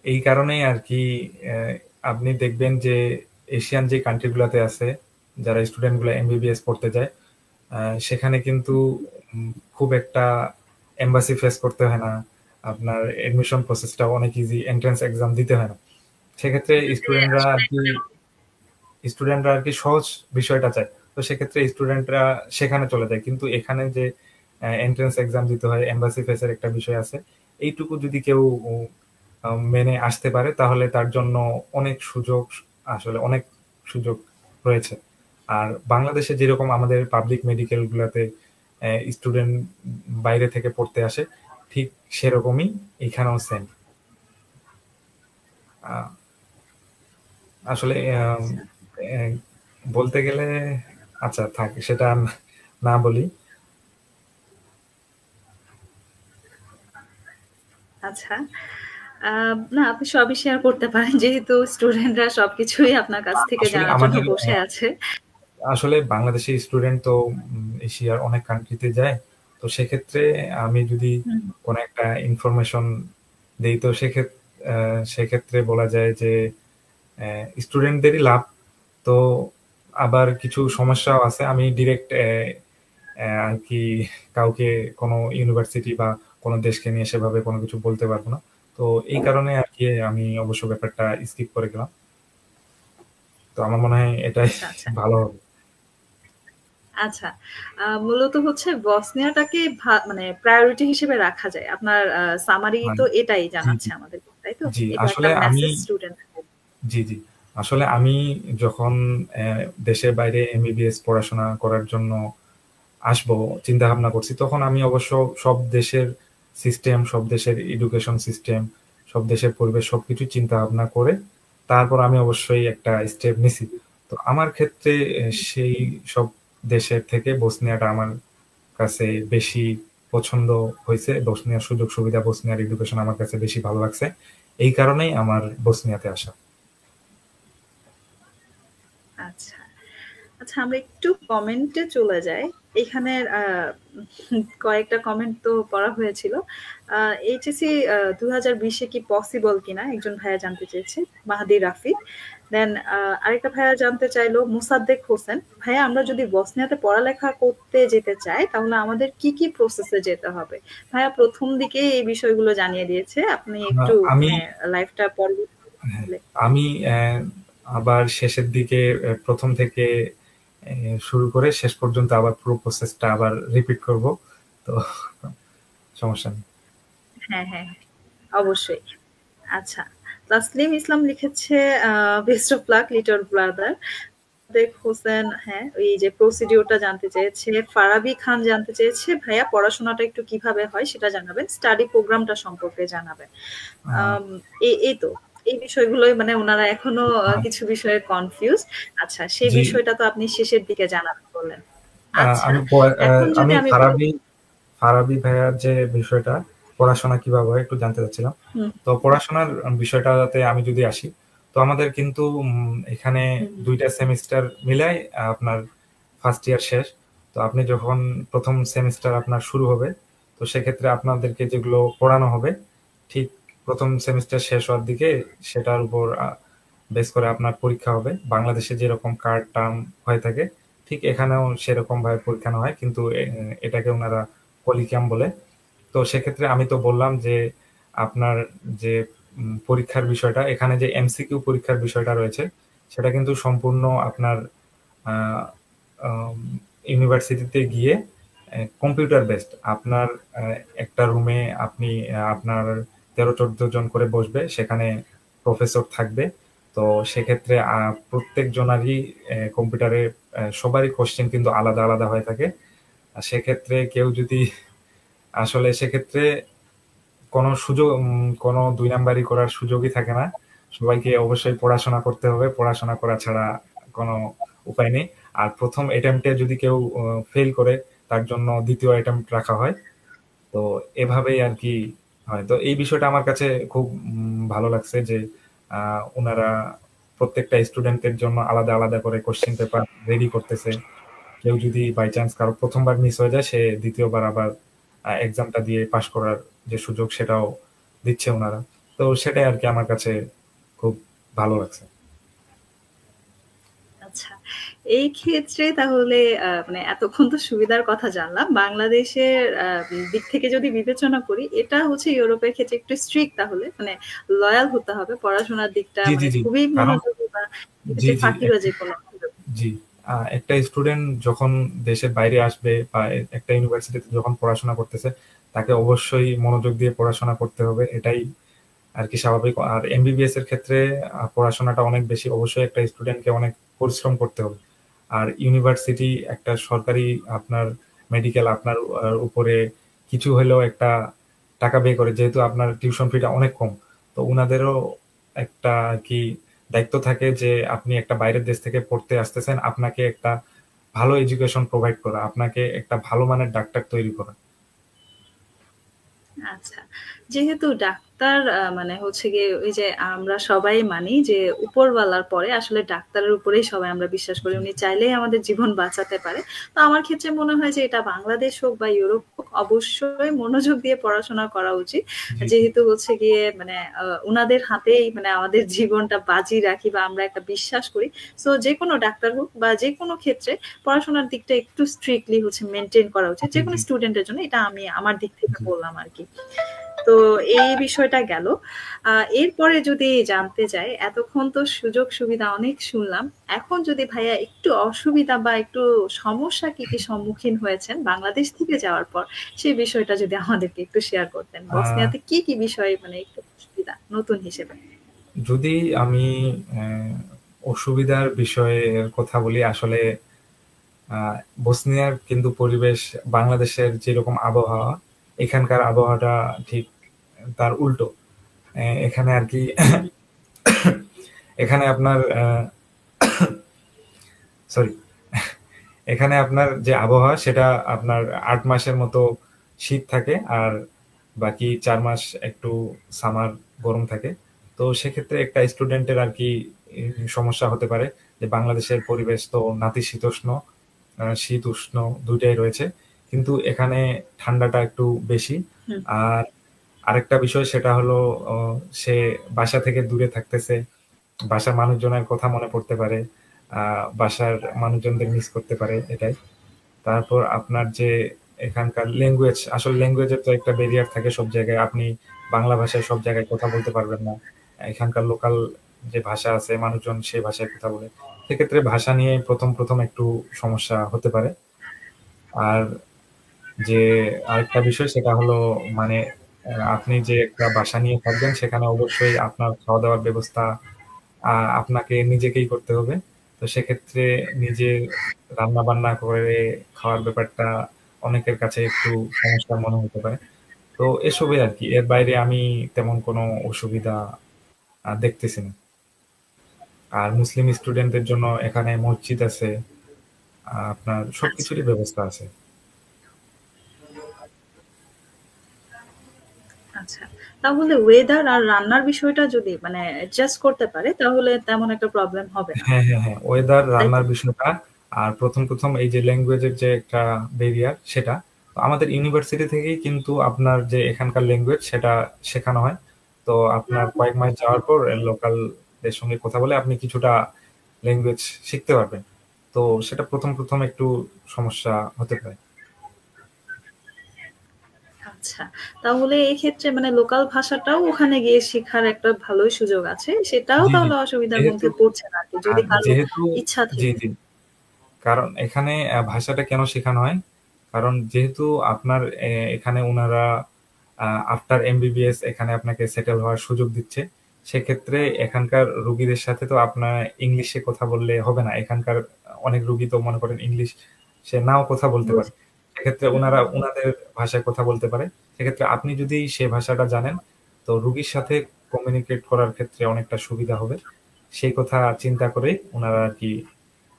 এই কারণেই আর কি আহ, আপনি দেখবেন যে এশিয়ান যে কান্ট্রিগুলোতে আছে, যারা স্টুডেন্ট গুলো এমবিবিএস পড়তে যায়, সেখানে কিন্তু খুব একটা এম্বাসি ফেস করতে হয় না। আপনার এডমিশন প্রসেসটা অনেক ইজি, এন্ট্রান্স এক্সাম দিতে হয় না। সেক্ষেত্রে আসলে স্টুডেন্টরা আর কি সহজ বিষয়টা চায়। তো সেক্ষেত্রে স্টুডেন্টরা সেখানে চলে যায়। কিন্তু এখানে যে এন্ট্রান্স এক্সাম দিতে হয়, এম্বাসি ফেসের একটা বিষয় আছে, এইটুকু যদি কেউ মেনে আসতে পারে, তাহলে তার জন্য অনেক সুযোগ, আসলে অনেক সুযোগ রয়েছে। আর বাংলাদেশে যেরকম আমাদের পাবলিক মেডিকেল গুলাতে স্টুডেন্ট বাইরে থেকে পড়তে আসে, ঠিক সেরকমই এখানেও সেম। আসলে আচ্ছা আহ, বলতে গেলে, আচ্ছা থাক, সেটা আর না বলি। আচ্ছা। না আপনি সবই শেয়ার করতে পারেন যেহেতু স্টুডেন্টরা সবকিছুই আপনার কাছ থেকে আসলে জানার জন্য আমাদের বসে আছে। আসলে বাংলাদেশি স্টুডেন্ট তো এশিয়ার অনেক কান্ট্রিতে যায়। তো সেক্ষেত্রে আমি যদি হুম। কোনো একটা ইনফরমেশন দেই, তো সেক্ষেত্রে বলা যায় যে স্টুডেন্টদেরই লাভ। তো আবার কিছু সমস্যাও আছে। আমি ডিরেক্ট আর কি কাউকে কোনো ইউনিভার্সিটি বা কোনো দেশকে নিয়ে সেভাবে কোনো কিছু বলতে পারবো না। তো এই কারণে আর কি আমি অবশ্য ব্যাপারটা স্কিপ করে গেলাম। তো আমার মনে হয় এটাই আচ্ছা আচ্ছা ভালো হবে। আচ্ছা। মূলত হচ্ছে বসনিয়াটাকে মানে প্রায়োরিটি হিসেবে রাখা যায়। আপনার সামারি তো মানে এটাই জি, জানাচ্ছে জি, আমাদেরকে, তাই তো? জি। এটা একটা আসলে আমি মেসেজ স্টুডেন্ট। জি, জি। আসলে আমি যখন দেশের বাইরে এমবিবিএস পড়াশোনা করার জন্য আসবো চিন্তা ভাবনা করছি, তখন আমি অবশ্য সব দেশের সিস্টেম, সব দেশের এডুকেশন সিস্টেম, সব দেশের পরিবেশ সবকিছু চিন্তা ভাবনা করে তারপর আমি অবশ্যই একটা স্টেপ নিছি। তো আমার ক্ষেত্রে সেই সব দেশের থেকে বসনিয়াটা আমার কাছে বেশি পছন্দ হয়েছে। বসনিয়ার সুযোগ সুবিধা, বসনিয়ার এডুকেশন আমার কাছে বেশি ভালো লাগছে। এই কারণেই আমার বসনিয়াতে আসা। আচ্ছা। আচ্ছা, আমরা একটু কমেন্টে চলে যাই। এখানের কয়েকটা কমেন্ট তো পড়া হয়েছিল। এইচএসসি 2020 এ কি পসিবল কিনা একজন ভাইয়া জানতে চেয়েছে, মাহাদি রাফি। দেন আরেকটা ভাইয়া জানতে চাইলো মুসাদ্দেক হোসেন, ভাইয়া আমরা যদি বসনিয়াতে পড়ালেখা করতে যেতে চাই তাহলে আমাদের কি কি প্রসেসে যেতে হবে? ভাইয়া প্রথম দিকে এই বিষয়গুলো জানিয়ে দিয়েছে, আপনি একটু আমি মানে লাইফটা পরে হ্যাঁ, আমি আবার শেষের দিকে প্রথম থেকে শুরু করে শেষ পর্যন্ত আবার পুরো প্রসেসটা আবার রিপিট করব। তো সমস্যা নেই। হ্যাঁ, হ্যাঁ, অবশ্যই। আচ্ছা, তাসলিম ইসলাম লিখেছে best of luck little brother. দেখ হোসেন, হ্যাঁ, এই যে প্রসিডিওরটা জানতে চেয়েছে। ফারাবি খান জানতে চেয়েছে ভাইয়া পড়াশোনাটা একটু কিভাবে হয় সেটা জানাবেন, স্টাডি প্রোগ্রামটা সম্পর্কে জানাবেন। আহ, এই তো এই বিষয়গুলোই মানে ওনারা এখনো আহ, কিছু বিষয়ে কনফিউজ। আচ্ছা, সেই জি, বিষয়টা তো আপনি শেষের দিকে জানাবেন বললেন। আচ্ছা, এখন যদি আমি আমি বলি, ফারাবি ফারাবি ভাইয়ার যে বিষয়টা পড়াশোনা কিভাবে হয় একটু জানতে চাচ্ছিলাম। হুম, তো পড়াশোনার বিষয়টাতে আমি যদি আসি, তো আমাদের কিন্তু এখানে হুম, হুম, 2টা সেমিস্টার মিলাই আপনার ফার্স্ট ইয়ার শেষ। তো আপনি যখন প্রথম সেমিস্টার আপনার শুরু হবে, তো সেক্ষেত্রে আপনাদেরকে যেগুলো পড়ানো হবে ঠিক প্রথম সেমিস্টার শেষ হওয়ার দিকে সেটার উপর বেস করে আপনার পরীক্ষা হবে। বাংলাদেশে যেরকম কার্ড টার্ম হয়ে থাকে ঠিক এখানেও সেরকম ভাবে পরীক্ষা নেওয়া হয়, কিন্তু এটাকে ওনারা পলিক্যাম বলে। তো সেক্ষেত্রে আমি তো বললাম যে আপনার যে পরীক্ষার বিষয়টা, এখানে যে এমসিকিউ পরীক্ষার বিষয়টা রয়েছে সেটা কিন্তু সম্পূর্ণ আপনার ইউনিভার্সিটিতে গিয়ে কম্পিউটার বেসড আপনার একটা রুমে আপনি আপনার 13-14 জন করে বসবে, সেখানে প্রফেসর থাকবে। তো সেক্ষেত্রে প্রত্যেক জনারই কম্পিউটারে সবারই কোশ্চেন কিন্তু আলাদা আলাদা হয়ে থাকে। আর সেক্ষেত্রে কেউ যদি আসলে সেক্ষেত্রে কোনো সুযোগ কোনো 2 নাম্বারি করার সুযোগই থাকে না। সবাইকে অবশ্যই পড়াশোনা করতে হবে। পড়াশোনা করা ছাড়া কোনো উপায় নেই। আর প্রথম অ্যাটেম্পটে যদি কেউ ফেল করে তার জন্য দ্বিতীয় অ্যাটেম্পট রাখা হয়। তো এভাবেই আর কি হয়। তো এই বিষয়টা আমার কাছে খুব ভালো লাগছে যে ওনারা প্রত্যেকটা স্টুডেন্টের জন্য আলাদা আলাদা করে কোশ্চেন পেপার রেডি করতেছে। কেউ যদি বাই চান্স কারো প্রথমবার মিস হয়ে যায় সে দ্বিতীয়বার আবার এক্সামটা দিয়ে পাশ করার যে সুযোগ সেটাও দিচ্ছে ওনারা। তো সেটাই আর কি আমার কাছে খুব ভালো লাগছে। আচ্ছা। এই ক্ষেত্রে তাহলে মানে এতক্ষণ তো সুবিধার কথা জানলাম। বাংলাদেশের দিক থেকে যদি বিবেচনা করি, এটা হচ্ছে ইউরোপের ক্ষেত্রে একটু স্ট্রিক্ট তাহলে। মানে লয়াল হতে হবে। পড়াশোনার দিকটা জি, জি, মানে জি। খুবই কারণ মনোযোগী বা জি, এক্ষেত্রে জি, ফাঁকিবাজি কোনো জি। একটা স্টুডেন্ট যখন দেশের বাইরে আসবে বা একটা ইউনিভার্সিটিতে যখন পড়াশোনা করতেছে, তাকে অবশ্যই মনোযোগ দিয়ে পড়াশোনা করতে হবে। এটাই আর কি স্বাভাবিক। আর এমবিবিএস এর ক্ষেত্রে পড়াশোনাটা অনেক বেশি। অবশ্যই একটা স্টুডেন্টকে অনেক পরিশ্রম করতে হবে। আর ইউনিভার্সিটি একটা সরকারি আপনার মেডিকেল আপনার উপরে কিছু হলেও একটা টাকা ব্যয় করে, যেহেতু আপনার টিউশন ফিটা অনেক কম। তো উনাদেরও একটা আর কি দায়িত্ব থাকে যে আপনি একটা বাইরের দেশ থেকে পড়তে আসতেছেন, আপনাকে একটা ভালো এডুকেশন প্রোভাইড করা, আপনাকে একটা ভালো মানের ডাক্তার তৈরি করা। আচ্ছা। যেহেতু ডাক্তার মানে হচ্ছে গিয়ে ওই যে আমরা সবাই মানি যে উপরওয়ালার পরে আসলে ডাক্তারের উপরেই সবাই আমরা বিশ্বাস করি। উনি চাইলেই আমাদের জীবন বাঁচাতে পারে। তো আমার ক্ষেত্রে মনে হয় যে এটা বাংলাদেশ হোক বা ইউরোপ হোক অবশ্যই মনোযোগ দিয়ে পড়াশোনা করা উচিত। জি, জি, যেহেতু হচ্ছে গিয়ে মানে উনাদের হাতেই মানে আমাদের জীবনটা বাজি রাখি বা আমরা একটা বিশ্বাস করি। সো যেকোনো ডাক্তার হোক বা যেকোনো ক্ষেত্রে পড়াশোনার দিকটা একটু স্ট্রিক্টলি হচ্ছে মেইনটেইন করা উচিত। জি, যেকোনো জি, স্টুডেন্টের জন্য এটা আমি আমার দিক থেকে জি। বললাম আরকি। তো এই বিষয়টা গেল। এরপরে যদি জানতে চাই, এতক্ষণ তো সুযোগ সুবিধা অনেক শুনলাম। এখন যদি ভাইয়া একটু অসুবিধা বা একটু সমস্যা কি, কি সম্মুখীন হয়েছেন বাংলাদেশ থেকে যাওয়ার পর, সেই বিষয়টা যদি আমাদেরকে একটু শেয়ার করতেন। আহ, বসনিয়াতে কি, কি বিষয় মানে একটু অসুবিধা নতুন হিসেবে? যদি আমি আহ, অসুবিধার বিষয়ের কথা বলি, আসলে বসনিয়ার কিন্তু পরিবেশ বাংলাদেশের যেরকম আবহাওয়া এখানকার আবহাওয়াটা ঠিক তার উল্টো। এখানে আর কি এখানে আপনার সরি এখানে আপনার যে আবহাওয়া সেটা আপনার ৮ মাসের মতো শীত থাকে আর বাকি ৪ মাস একটু সামার গরম থাকে। তো সেক্ষেত্রে একটা স্টুডেন্টের আর কি সমস্যা হতে পারে যে বাংলাদেশের পরিবেশ তো নাতিশীতোষ্ণ, শীত উষ্ণ ২ টাই রয়েছে। কিন্তু এখানে ঠান্ডাটা একটু বেশি। হুম। আর আরেকটা বিষয় সেটা হলো সে বাসা থেকে দূরে থাকতেছে। বাসার মানুষজনের কথা মনে পড়তে পারে। বাসার মানুষজনদের মিস করতে পারে এটাই। তারপর আপনার যে এখানকার ল্যাঙ্গুয়েজ, আসলে ল্যাঙ্গুয়েজের তো একটা ব্যারিয়ার থাকে সব জায়গায়। আপনি বাংলা ভাষায় সব জায়গায় কথা বলতে পারবেন না। এখানকার লোকাল যে ভাষা আছে মানুষজন সেই ভাষায় কথা বলে। সেক্ষেত্রে ভাষা নিয়ে ১ম একটু সমস্যা হতে পারে। আর যে আরেকটা বিষয় সেটা হলো মানে আপনি যে একটা বাসা নিয়ে থাকবেন সেখানে অবশ্যই আপনার খাওয়া-দাওয়ার ব্যবস্থা আপনাকে নিজেকেই করতে হবে। তো সেক্ষেত্রে নিজে রান্না-বান্না করে খাওয়ার ব্যাপারটা অনেকের কাছে একটু সমস্যার মনে হতে পারে। তো এসবই আরকি। এর বাইরে আমি তেমন কোনো অসুবিধা দেখতেছি না। আর মুসলিম স্টুডেন্টদের জন্য এখানে মসজিদ আছে। আপনার আচ্ছা। সবকিছুরই ব্যবস্থা আছে। আচ্ছা। তাহলে ওয়েদার আর রান্নার বিষয়টা যদি মানে অ্যাডজাস্ট করতে পারে তাহলে তেমন একটা প্রবলেম হবে না। হ্যাঁ। ওয়েদার, তাই তো? রান্নার বিষয়টা আর ১ম এই যে ল্যাঙ্গুয়েজের যে একটা ব্যারিয়ার সেটা। তো আমাদের ইউনিভার্সিটি থেকেই কিন্তু আপনার যে এখানকার ল্যাঙ্গুয়েজ সেটা শেখানো হয়। তো আপনার কয়েক মাস যাওয়ার পর লোকালদের সঙ্গে কথা বলে আপনি কিছুটা ল্যাঙ্গুয়েজ শিখতে পারবেন। তো সেটা ১ম একটু সমস্যা হতে পারে। আচ্ছা। তাহলে এক্ষেত্রে মানে লোকাল ভাষাটাও ওখানে গিয়ে শেখার একটা ভালোই সুযোগ আছে। সেটাও জি। তাহলে অসুবিধার যেহেতু মধ্যে পড়ছে না আরকি। যদি কারো যেহেতু ইচ্ছা জি, থেকে। জি। কারণ এখানে ভাষাটা কেন শেখানো হয়? কারণ যেহেতু আপনার এখানে উনারা আফটার এমবিবিএস এখানে আপনাকে সেটেল হওয়ার সুযোগ দিচ্ছে। সেক্ষেত্রে এখানকার রোগীদের সাথে তো আপনার ইংলিশে কথা বললে হবে না। এখানকার অনেক রোগী তো মনে করেন ইংলিশ সে নাও কথা বলতে বুঝ পারে। সেক্ষেত্রে হুম, উনারা হুম। উনাদের ভাষায় কথা বলতে পারে। সেক্ষেত্রে আপনি যদি সে ভাষাটা জানেন, তো রোগীর সাথে কমিউনিকেট করার ক্ষেত্রে অনেকটা সুবিধা হবে। সেই কথা চিন্তা করেই উনারা আরকি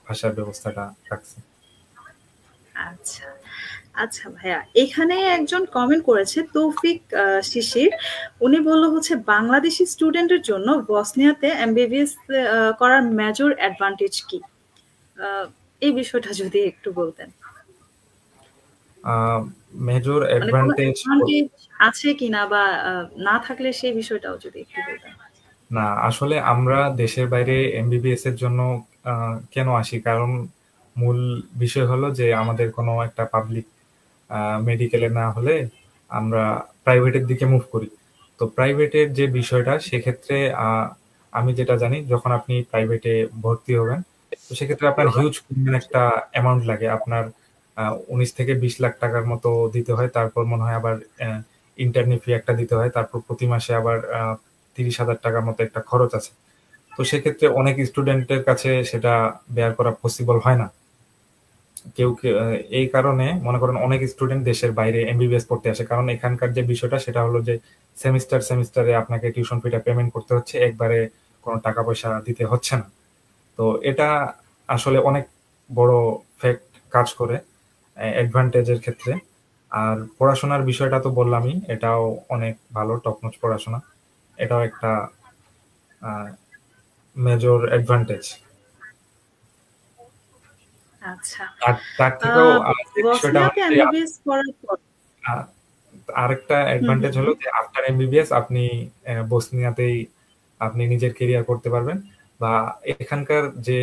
ভাষার ব্যবস্থাটা রাখছে। আচ্ছা। আচ্ছা ভাইয়া, এখানে একজন কমেন্ট করেছে তৌফিক শিশির। উনি বলল হচ্ছে বাংলাদেশি স্টুডেন্টের জন্য বসনিয়াতে এমবিবিএস করার মেজর অ্যাডভান্টেজ কি? আ এই বিষয়টা যদি একটু বলতেন। আ মেজর মানে কোনো অ্যাডভান্টেজ অ্যাডভান্টেজ আছে কিনা বা না থাকলে সেই বিষয়টাও যদি একটু বলতেন। না, আসলে আমরা দেশের বাইরে এমবিবিএস এর জন্য আ কেন আসি? কারণ মূল বিষয় হলো যে আমাদের কোনো একটা পাবলিক আ মেডিকেলে না হলে আমরা প্রাইভেটের দিকে মুভ করি। তো প্রাইভেটের যে বিষয়টা সেক্ষেত্রে আমি যেটা জানি যখন আপনি প্রাইভেটে ভর্তি হবেন, তো সেক্ষেত্রে আপনার হিউজ পরিমাণ একটা অ্যামাউন্ট লাগে। আপনার ১৯ থেকে ২০ লাখ টাকার মতো দিতে হয়। তারপর মনে হয় আবার ইন্টার্নি ফি একটা দিতে হয়। তারপর প্রতি মাসে আবার ৳৩০,০০০ মতো একটা খরচ আছে। তো সেক্ষেত্রে অনেক স্টুডেন্টের কাছে সেটা বেয়ার করা পসিবল হয় না। কেউ এই কারণে মনে করেন অনেক স্টুডেন্ট দেশের বাইরে এমবিবিএস পড়তে আসে। কারণ এখানকার যে বিষয়টা সেটা হলো যে সেমিস্টারে আপনাকে টিউশন ফিটা পেমেন্ট করতে হচ্ছে। একবারে কোনো টাকা পয়সা দিতে হচ্ছে না। তো এটা আসলে অনেক বড় ফ্যাক্ট কাজ করে অ্যাডভান্টেজ এর ক্ষেত্রে। আর পড়াশোনার বিষয়টা তো বললামই। এটাও অনেক ভালো টপ নচ পড়াশোনা। এটাও একটা আ মেজর অ্যাডভান্টেজ। আচ্ছা। আর তার আ থেকেও যে বিষয়টা বসনিয়াতে হলো যে এমবিবিএস করার পর আ আরেকটা হুম, অ্যাডভান্টেজ হুম, হলো হুম। যে আফটার এমবিবিএস আপনি বসনিয়াতেই আপনি নিজের কেরিয়ার করতে পারবেন। বা এখানকার যে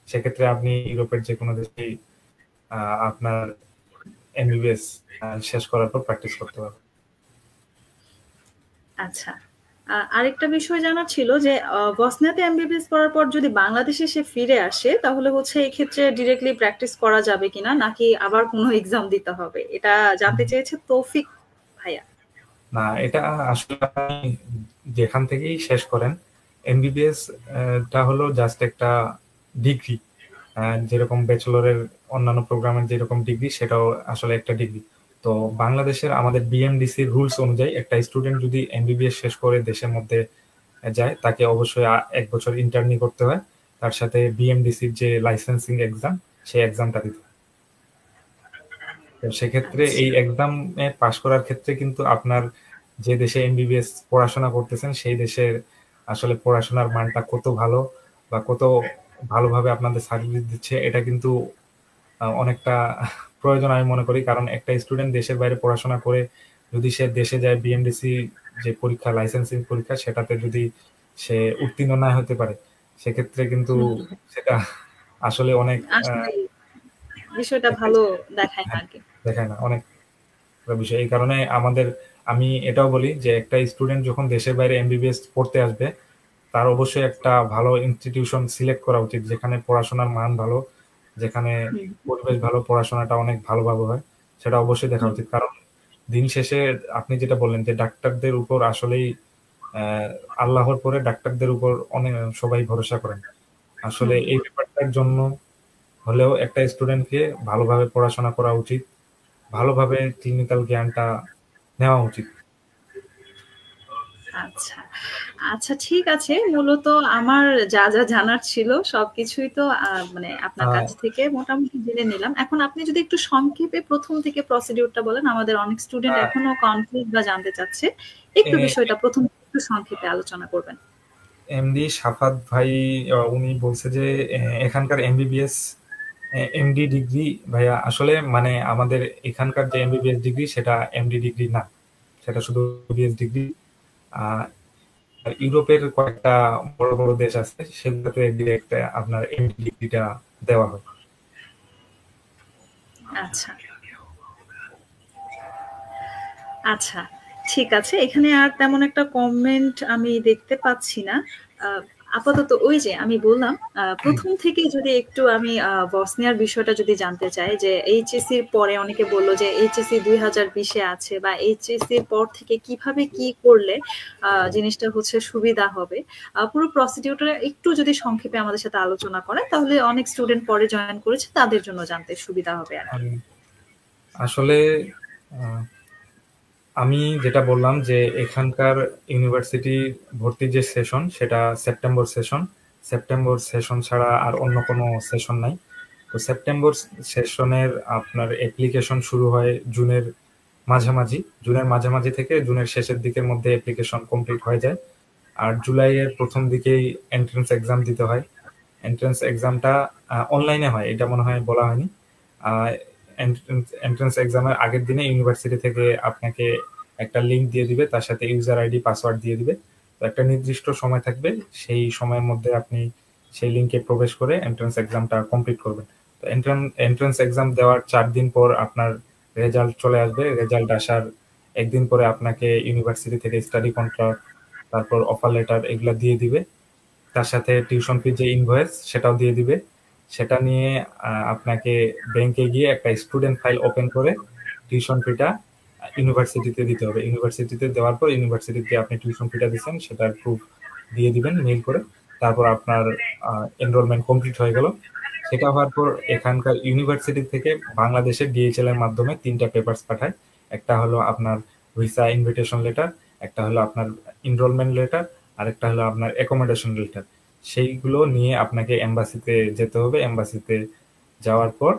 সেক্ষেত্রে আপনি ইউরোপের যেকোনো দেশেই আ আপনার এমবিবিএস শেষ করার পর প্র্যাকটিস করতে পারবেন। আচ্ছা। আরেকটা বিষয় জানার ছিল যে বসনিয়াতে এমবিবিএস করার পর যদি বাংলাদেশে সে ফিরে আসে তাহলে হচ্ছে এক্ষেত্রে ডিরেক্টলি প্র্যাকটিস করা যাবে কিনা? নাকি আবার কোনো এক্সাম দিতে হবে? এটা জানতে চেয়েছে তৌফিক ভাইয়া। না, এটা আসলে আপনি যেখান থেকেই শেষ করেন, এমবিবিএস টা হলো জাস্ট একটা ডিগ্রি। যেরকম ব্যাচেলরের অন্যান্য প্রোগ্রামের যেরকম ডিগ্রি সেটাও আসলে একটা ডিগ্রি। তো বাংলাদেশের আমাদের বিএমডিসির রুলস অনুযায়ী একটা স্টুডেন্ট যদি এমবিবিএস শেষ করে দেশের মধ্যে যায়, তাকে অবশ্যই 1 বছর ইন্টার্নি করতে হয়, তার সাথে বিএমডিসির যে লাইসেন্সিং এক্সাম, সেই এক্সামটা দিতে হয়। তো সেক্ষেত্রে আচ্ছা। এই এক্সামে পাশ করার ক্ষেত্রে কিন্তু আপনার যে দেশে এমবিবিএস পড়াশোনা করতেছেন সেই দেশের আসলে পড়াশোনার মানটা কত ভালো বা কত ভালোভাবে আপনাদের সার্ভিস দিচ্ছে, এটা কিন্তু অনেকটা প্রয়োজন আমি মনে করি। কারণ একটা স্টুডেন্ট দেশের বাইরে পড়াশোনা করে যদি সে দেশে যায়, বিএমডিসি যে পরীক্ষা, লাইসেন্সিং পরীক্ষা, সেটাতে যদি সে উত্তীর্ণ না হতে পারে, সেক্ষেত্রে কিন্তু হুম, সেটা আসলে অনেক আসলে বিষয়টা একটা ভালো দেখায় না আরকি। দেখায় না, অনেক বিষয়। এই কারণে আমি এটাও বলি যে একটা স্টুডেন্ট যখন দেশের বাইরে এমবিবিএস পড়তে আসবে, তার অবশ্যই একটা ভালো ইনস্টিটিউশন সিলেক্ট করা উচিত, যেখানে পড়াশোনার মান ভালো, যেখানে হুম, পরিবেশ ভালো, পড়াশোনাটা অনেক ভালোভাবে হয়, সেটা অবশ্যই দেখা হুম, উচিত। কারণ দিন শেষে আপনি যেটা বললেন যে ডাক্তারদের উপর আসলেই আহ, আল্লাহর পরে ডাক্তারদের উপর অনেক সবাই ভরসা করেন। আসলে হুম। এই ব্যাপারটার জন্য হলেও একটা স্টুডেন্টকে ভালোভাবে পড়াশোনা করা উচিত, ভালোভাবে ক্লিনিক্যাল জ্ঞানটা নেওয়া উচিত। আচ্ছা। আচ্ছা ঠিক আছে। মূলত আমার যা জানার ছিল সবকিছুই তো মানে আপনার আহ, কাছ থেকে মোটামুটি জেনে নিলাম। এখন আপনি যদি একটু সংক্ষেপে ১ম থেকে প্রসিডিউরটা বলেন। আমাদের অনেক স্টুডেন্ট আহ, এখনো কনফিউজ বা জানতে চাচ্ছে। একটু এ- বিষয়টা ১ম থেকে একটু সংক্ষেপে আলোচনা করবেন। এমডি সাফাত ভাই উনি বলছে যে এখানকার এমবিবিএস এমডি ডিগ্রি, ভাইয়া আসলে মানে আমাদের এখানকার যে এমবিবিএস ডিগ্রি সেটা এমডি ডিগ্রি না, সেটা শুধু বিএস ডিগ্রি। আর ইউরোপের কয়েকটা বড় বড় দেশ আছে, সেগুলোতে ডিরেক্ট আপনার এমডি ডিগ্রিটা দেওয়া হয়। আচ্ছা। আচ্ছা, ঠিক আছে। এখানে আর তেমন একটা কমেন্ট আমি দেখতে পাচ্ছি না। আ আপাতত ওই যে আমি বললাম ১ম থেকেই যদি একটু আমি বসনিয়ার বিষয়টা যদি জানতে চাই যে এইচএসসির পরে অনেকে বলল যে এইচএসসি ২০২০ এ আছে বা এইচএসসির পর থেকে কিভাবে কি করলে জিনিসটা হচ্ছে সুবিধা হবে। পুরো প্রসিডিউরটা একটু যদি সংক্ষেপে আমাদের সাথে আলোচনা করেন তাহলে অনেক স্টুডেন্ট পরে জয়েন করেছে তাদের জন্য জানতে সুবিধা হবে আরকি। আমি আসলে আহ, আমি যেটা বললাম যে এখানকার ইউনিভার্সিটি ভর্তির যে সেশন, সেটা সেপ্টেম্বর সেশন ছাড়া আর অন্য কোনো সেশন নাই। তো সেপ্টেম্বর সেশনের আপনার অ্যাপ্লিকেশন শুরু হয় জুনের মাঝামাঝি থেকে জুনের শেষের দিকের মধ্যে অ্যাপ্লিকেশন কমপ্লিট হয়ে যায়। আর জুলাইয়ের প্রথম দিকেই এন্ট্রান্স এক্সাম দিতে হয়। এন্ট্রান্স এক্সামটা অনলাইনে হয়, এটা মনে হয় বলা হয়নি। এন্ট্রান্স এক্সামের আগের দিনে ইউনিভার্সিটি থেকে আপনাকে একটা লিঙ্ক দিয়ে দিবে, তার সাথে ইউজার আইডি পাসওয়ার্ড দিয়ে দিবে। তো একটা নির্দিষ্ট সময় থাকবে, সেই সময়ের মধ্যে আপনি সেই লিঙ্কে প্রবেশ করে এন্ট্রান্স এক্সামটা কমপ্লিট করবেন। তো এন্ট্রান্স এক্সাম দেওয়ার 4 দিন পর আপনার রেজাল্ট চলে আসবে। রেজাল্ট আসার একদিন পরে আপনাকে ইউনিভার্সিটি থেকে স্টাডি কন্ট্রাক্ট, তারপর অফার লেটার এগুলা দিয়ে দিবে। তার সাথে টিউশন ফির যে ইনভয়েস সেটাও দিয়ে দিবে। সেটা নিয়ে আপনাকে ব্যাংকে গিয়ে একটা স্টুডেন্ট ফাইল ওপেন করে টিউশন ফিটা ইউনিভার্সিটিতে দিতে হবে। ইউনিভার্সিটিতে দেওয়ার পর ইউনিভার্সিটিতে আপনি টিউশন ফিটা দিচ্ছেন সেটার প্রুফ দিয়ে দিবেন মেইল করে। তারপর আপনার এনরোলমেন্ট কমপ্লিট হয়ে গেল। সেটা হওয়ার পর এখানকার ইউনিভার্সিটি থেকে বাংলাদেশের ডিএইচএল এর মাধ্যমে 3টা পেপারস পাঠায়। একটা হলো আপনার ভিসা ইনভিটেশন লেটার, একটা হলো আপনার এনরোলমেন্ট লেটার, আরেকটা হলো আপনার অ্যাকোমোডেশন লেটার। সেইগুলো নিয়ে আপনাকে এম্বাসিতে যেতে হবে। এম্বাসিতে যাওয়ার পর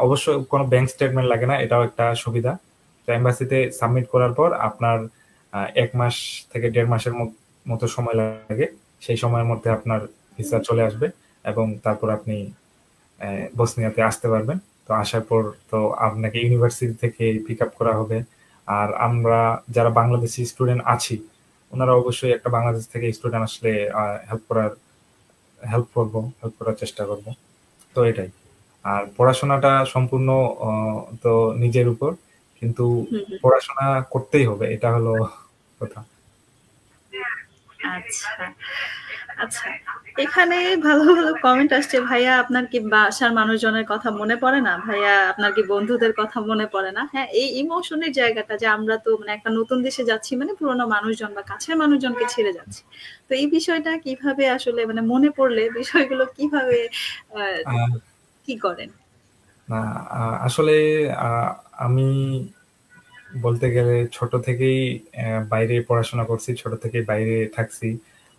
অবশ্য কোনো ব্যাংক স্টেটমেন্ট লাগে না, এটাও একটা সুবিধা। তো এম্বাসিতে সাবমিট করার পর আপনার 1 মাস থেকে 1.5 মাসের মতো সময় লাগে। সেই সময়ের মধ্যে আপনার ভিসা চলে আসবে এবং তারপর আপনি বসনিয়াতে আসতে পারবেন। তো আসার পর তো আপনাকে ইউনিভার্সিটি থেকে পিক আপ করা হবে। আর আমরা যারা বাংলাদেশি স্টুডেন্ট আছি, ওনারা অবশ্যই একটা বাংলাদেশ থেকে স্টুডেন্ট আসলে হেল্প করার চেষ্টা করব। তো এটাই। আর পড়াশোনাটা সম্পূর্ণ তো নিজের উপর, কিন্তু হুম, হুম। পড়াশোনা করতেই হবে, এটা হলো কথা। আচ্ছা, আচ্ছা। এখানে ভালো, ভালো কমেন্ট আসছে। ভাইয়া আপনার কি বাসার মানুষজনের কথা মনে পড়ে না? ভাইয়া আপনার কি বন্ধুদের কথা মনে পড়ে না? হ্যাঁ, এই ইমোশনের জায়গাটা যে আমরা তো মানে একটা নতুন দেশে যাচ্ছি মানে পুরোনো মানুষজন বা কাছের মানুষজনকে ছেড়ে যাচ্ছি। তো এই বিষয়টা কিভাবে আসলে মানে মনে পড়লে বিষয়গুলো কিভাবে আ আহ, কি করেন? না, আসলে আহ, আমি বলতে গেলে ছোট থেকেই বাইরে পড়াশোনা করছি, ছোট থেকেই বাইরে থাকছি,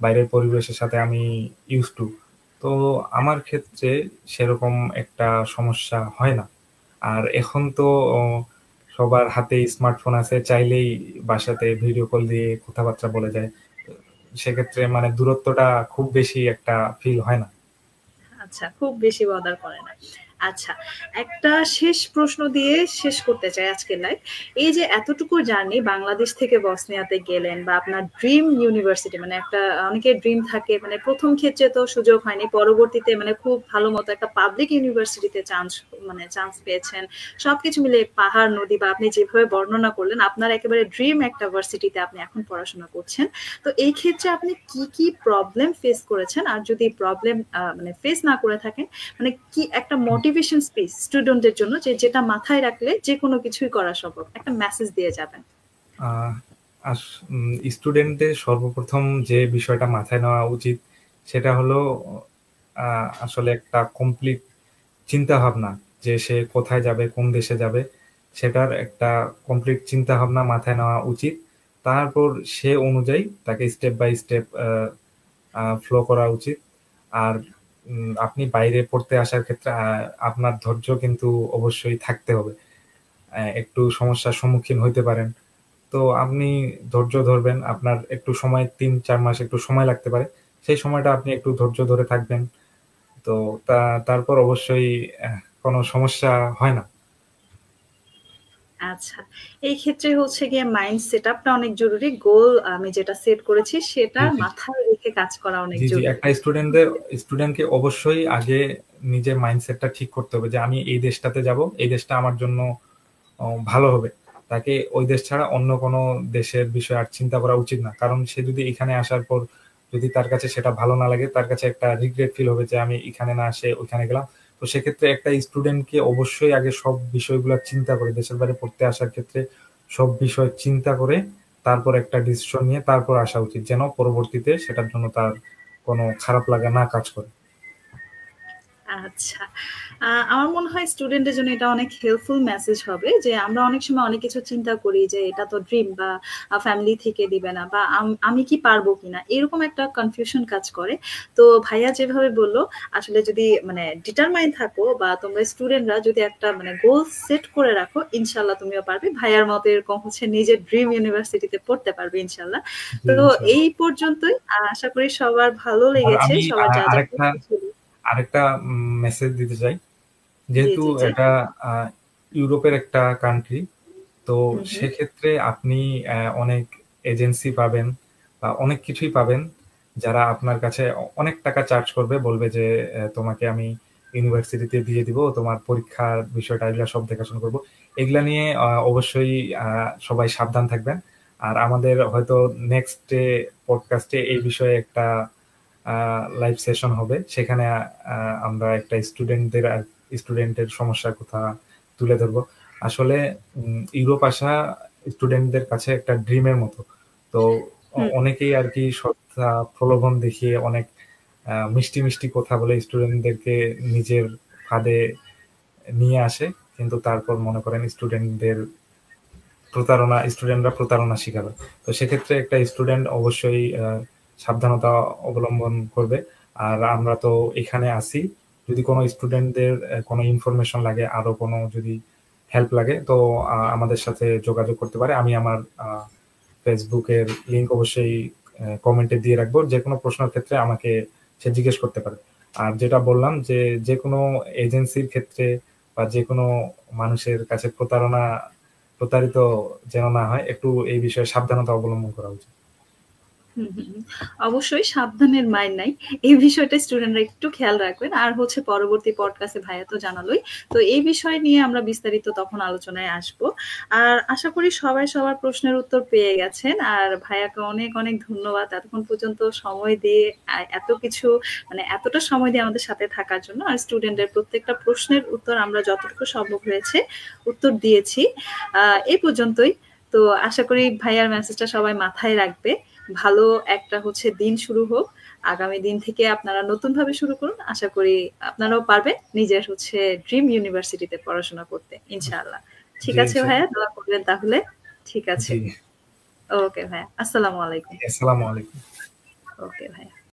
বাইরের পরিবেশের সাথে আমি ইউজ টু। তো আমার ক্ষেত্রে সেরকম একটা সমস্যা হয় না। আর এখন তো সবার হাতেই স্মার্টফোন আছে, চাইলেই বাসাতে ভিডিও কল দিয়ে কথাবার্তা বলে যায়। সেক্ষেত্রে মানে দূরত্বটা খুব বেশি একটা ফিল হয় না। আচ্ছা, খুব বেশি বদার করে না। আচ্ছা, একটা শেষ প্রশ্ন দিয়ে শেষ করতে চাই আজকের লাইভ। এই যে এতটুকু জার্নি বাংলাদেশ থেকে বসনিয়াতে গেলেন বা আপনার ড্রিম ইউনিভার্সিটি, মানে একটা অনেকের ড্রিম থাকে, মানে প্রথম ক্ষেত্রে তো সুযোগ হয়নি, পরবর্তীতে মানে খুব ভালো মতো একটা পাবলিক ইউনিভার্সিটিতে চান্স পেয়েছেন। সবকিছু মিলে পাহাড় নদী বা আপনি যেভাবে বর্ণনা করলেন আপনার একেবারে ড্রিম একটা ভার্সিটিতে আপনি এখন পড়াশোনা করছেন। তো এই ক্ষেত্রে আপনি কি কি প্রবলেম ফেস করেছেন, আর যদি প্রবলেম মানে ফেস না করে থাকেন, মানে কি একটা মোটিভেশন স্পিচ স্টুডেন্টদের জন্য যে যেটা মাথায় রাখলে যে কোনো কিছুই করা সম্ভব, একটা মেসেজ দিয়ে যাবেন। আহ স্টুডেন্টদের সর্বপ্রথম যে বিষয়টা মাথায় নেওয়া উচিত সেটা হলো আসলে একটা কমপ্লিট চিন্তা ভাবনা, যে সে কোথায় যাবে, কোন দেশে যাবে, সেটার একটা কমপ্লিট চিন্তা ভাবনা মাথায় নেওয়া উচিত। তারপর সে অনুযায়ী তাকে স্টেপ বাই স্টেপ ফ্লো করা উচিত। আর আপনি বাইরে পড়তে আসার ক্ষেত্রে আপনার ধৈর্য কিন্তু অবশ্যই থাকতে হবে। একটু সমস্যার সম্মুখীন হইতে পারেন, তো আপনি ধৈর্য ধরবেন। আপনার একটু সময় ৩-৪ মাস একটু সময় লাগতে পারে, সেই সময়টা আপনি একটু ধৈর্য ধরে থাকবেন। তো তারপর অবশ্যই কোনো সমস্যা হয় না। আচ্ছা, এই ক্ষেত্রে হচ্ছে গিয়ে মাইন্ড সেটআপটা অনেক জরুরি। গোল আমি যেটা সেট করেছি সেটা জি, জি। মাথায় রেখে কাজ করা অনেক জি, জি। জরুরি। একটা স্টুডেন্টকে অবশ্যই আগে নিজের মাইন্ডসেটটা ঠিক করতে হবে যে আমি এই দেশটাতে যাব, এই দেশটা আমার জন্য ভালো হবে। তাকে ওই দেশ ছাড়া অন্য কোনো দেশের বিষয়ে আর চিন্তা করা উচিত না। কারণ সে যদি এখানে আসার পর যদি তার কাছে সেটা ভালো না লাগে, তার কাছে একটা রিগ্রেট ফিল হবে যে আমি এখানে না আসে ওইখানে গেলাম। তো সেক্ষেত্রে একটা স্টুডেন্টকে অবশ্যই আগে সব বিষয়গুলা চিন্তা করে, দেশের বাইরে পড়তে আসার ক্ষেত্রে সব বিষয় চিন্তা করে তারপর একটা ডিসিশন নিয়ে তারপর আসা উচিত। যেন পরবর্তীতে সেটার জন্য তার কোনো খারাপ লাগা না কাজ করে। আচ্ছা। আমার মনে হয় স্টুডেন্টের জন্য এটা অনেক হেল্পফুল মেসেজ হবে যে আমরা অনেক সময় অনেক কিছু চিন্তা করি যে এটা তো ড্রিম বা ফ্যামিলি থেকে দিবে না বা আমি কি পারবো কিনা, এরকম একটা কনফিউশন কাজ করে। তো ভাইয়া যেভাবে বলল, আসলে যদি মানে ডিটারমাইন থাকো বা তোমরা স্টুডেন্টরা যদি একটা মানে গোল সেট করে রাখো, ইনশাল্লাহ তুমিও পারবে ভাইয়ার মতো এরকম হচ্ছে নিজের ড্রিম ইউনিভার্সিটিতে পড়তে পারবে ইনশাল্লাহ। জি, তো ইনশাআল্লাহ। এই পর্যন্তই। আশা করি সবার ভালো আর লেগেছে, আমি সবার যা যা আরেকটা প্রশ্ন ছিল। আরেকটা মেসেজ দিতে চাই। জি যেহেতু জি জি। এটা ইউরোপের একটা কান্ট্রি, তো হুম হুম। সেক্ষেত্রে আপনি অনেক এজেন্সি পাবেন বা অনেক কিছুই পাবেন, যারা আপনার কাছে অনেক টাকা চার্জ করবে, বলবে যে তোমাকে আমি ইউনিভার্সিটিতে দিয়ে দিব, তোমার পরীক্ষার বিষয়টা এগুলা সব দেখাশোনা করব। এগুলা নিয়ে অবশ্যই সবাই সাবধান থাকবেন। আর আমাদের হয়তো নেক্সট ডে পডকাস্টে এই বিষয়ে একটা লাইভ সেশন হবে, সেখানে আমরা একটা স্টুডেন্টের সমস্যার কথা তুলে ধরবো। আসলে ইউরোপ আসা স্টুডেন্টদের কাছে একটা ড্রিমের মতো। তো হুম, অনেকেই আর কি শ্রদ্ধা প্রলোভন দেখিয়ে অনেক মিষ্টি মিষ্টি কথা বলে স্টুডেন্টদেরকে নিজের ফাঁদে নিয়ে আসে, কিন্তু তারপর মনে করেন স্টুডেন্টরা প্রতারণা শিকার হয়। তো সেক্ষেত্রে একটা স্টুডেন্ট অবশ্যই সাবধানতা অবলম্বন করবে। আর আমরা তো এখানে আছি, যদি কোনো স্টুডেন্টদের কোনো ইনফরমেশন লাগে, আরো কোনো যদি হেল্প লাগে, তো আমাদের সাথে যোগাযোগ করতে পারে। আমি আমার ফেসবুকের লিংক অবশ্যই কমেন্টে দিয়ে রাখবো। যে কোনো প্রশ্নের ক্ষেত্রে আমাকে সে জিজ্ঞেস করতে পারে। আর যেটা বললাম যে যে কোনো এজেন্সির ক্ষেত্রে বা যে কোনো মানুষের কাছে প্রতারিত যেন না হয়, একটু এই বিষয়ে সাবধানতা অবলম্বন করা উচিত। হুম, হুম, হুম। অবশ্যই সাবধানের মাইর নাই। এই বিষয়টা স্টুডেন্টরা একটু খেয়াল রাখবেন। আর হচ্ছে পরবর্তী পডকাস্টে ভাইয়া তো জানালোই। তো এই বিষয় নিয়ে আমরা বিস্তারিত তখন আলোচনায় আসবো। আর আশা করি সবাই সবার প্রশ্নের উত্তর পেয়ে গেছেন। আর ভাইয়াকে অনেক অনেক ধন্যবাদ এতক্ষণ পর্যন্ত সময় দিয়ে এত কিছু মানে এতটা সময় দিয়ে আমাদের সাথে থাকার জন্য। আর স্টুডেন্টদের প্রত্যেকটা প্রশ্নের উত্তর আমরা যতটুকু সম্ভব হয়েছে উত্তর দিয়েছি। এই পর্যন্তই। তো আশা করি ভাইয়ার মেসেজটা সবাই মাথায় রাখবে। ভালো একটা হচ্ছে দিন শুরু হোক। আগামী দিন থেকে আপনারা নতুনভাবে শুরু করুন। আশা করি আপনারাও পারবেন নিজের হচ্ছে ড্রিম ইউনিভার্সিটিতে পড়াশোনা করতে ইনশাআল্লাহ। ঠিক জি, আছে ভাইয়া, দোয়া করবেন তাহলে। ঠিক আছে। জি। ওকে ভাইয়া। আসসালামু আলাইকুম। আসসালামু আলাইকুম। ওকে ভাইয়া।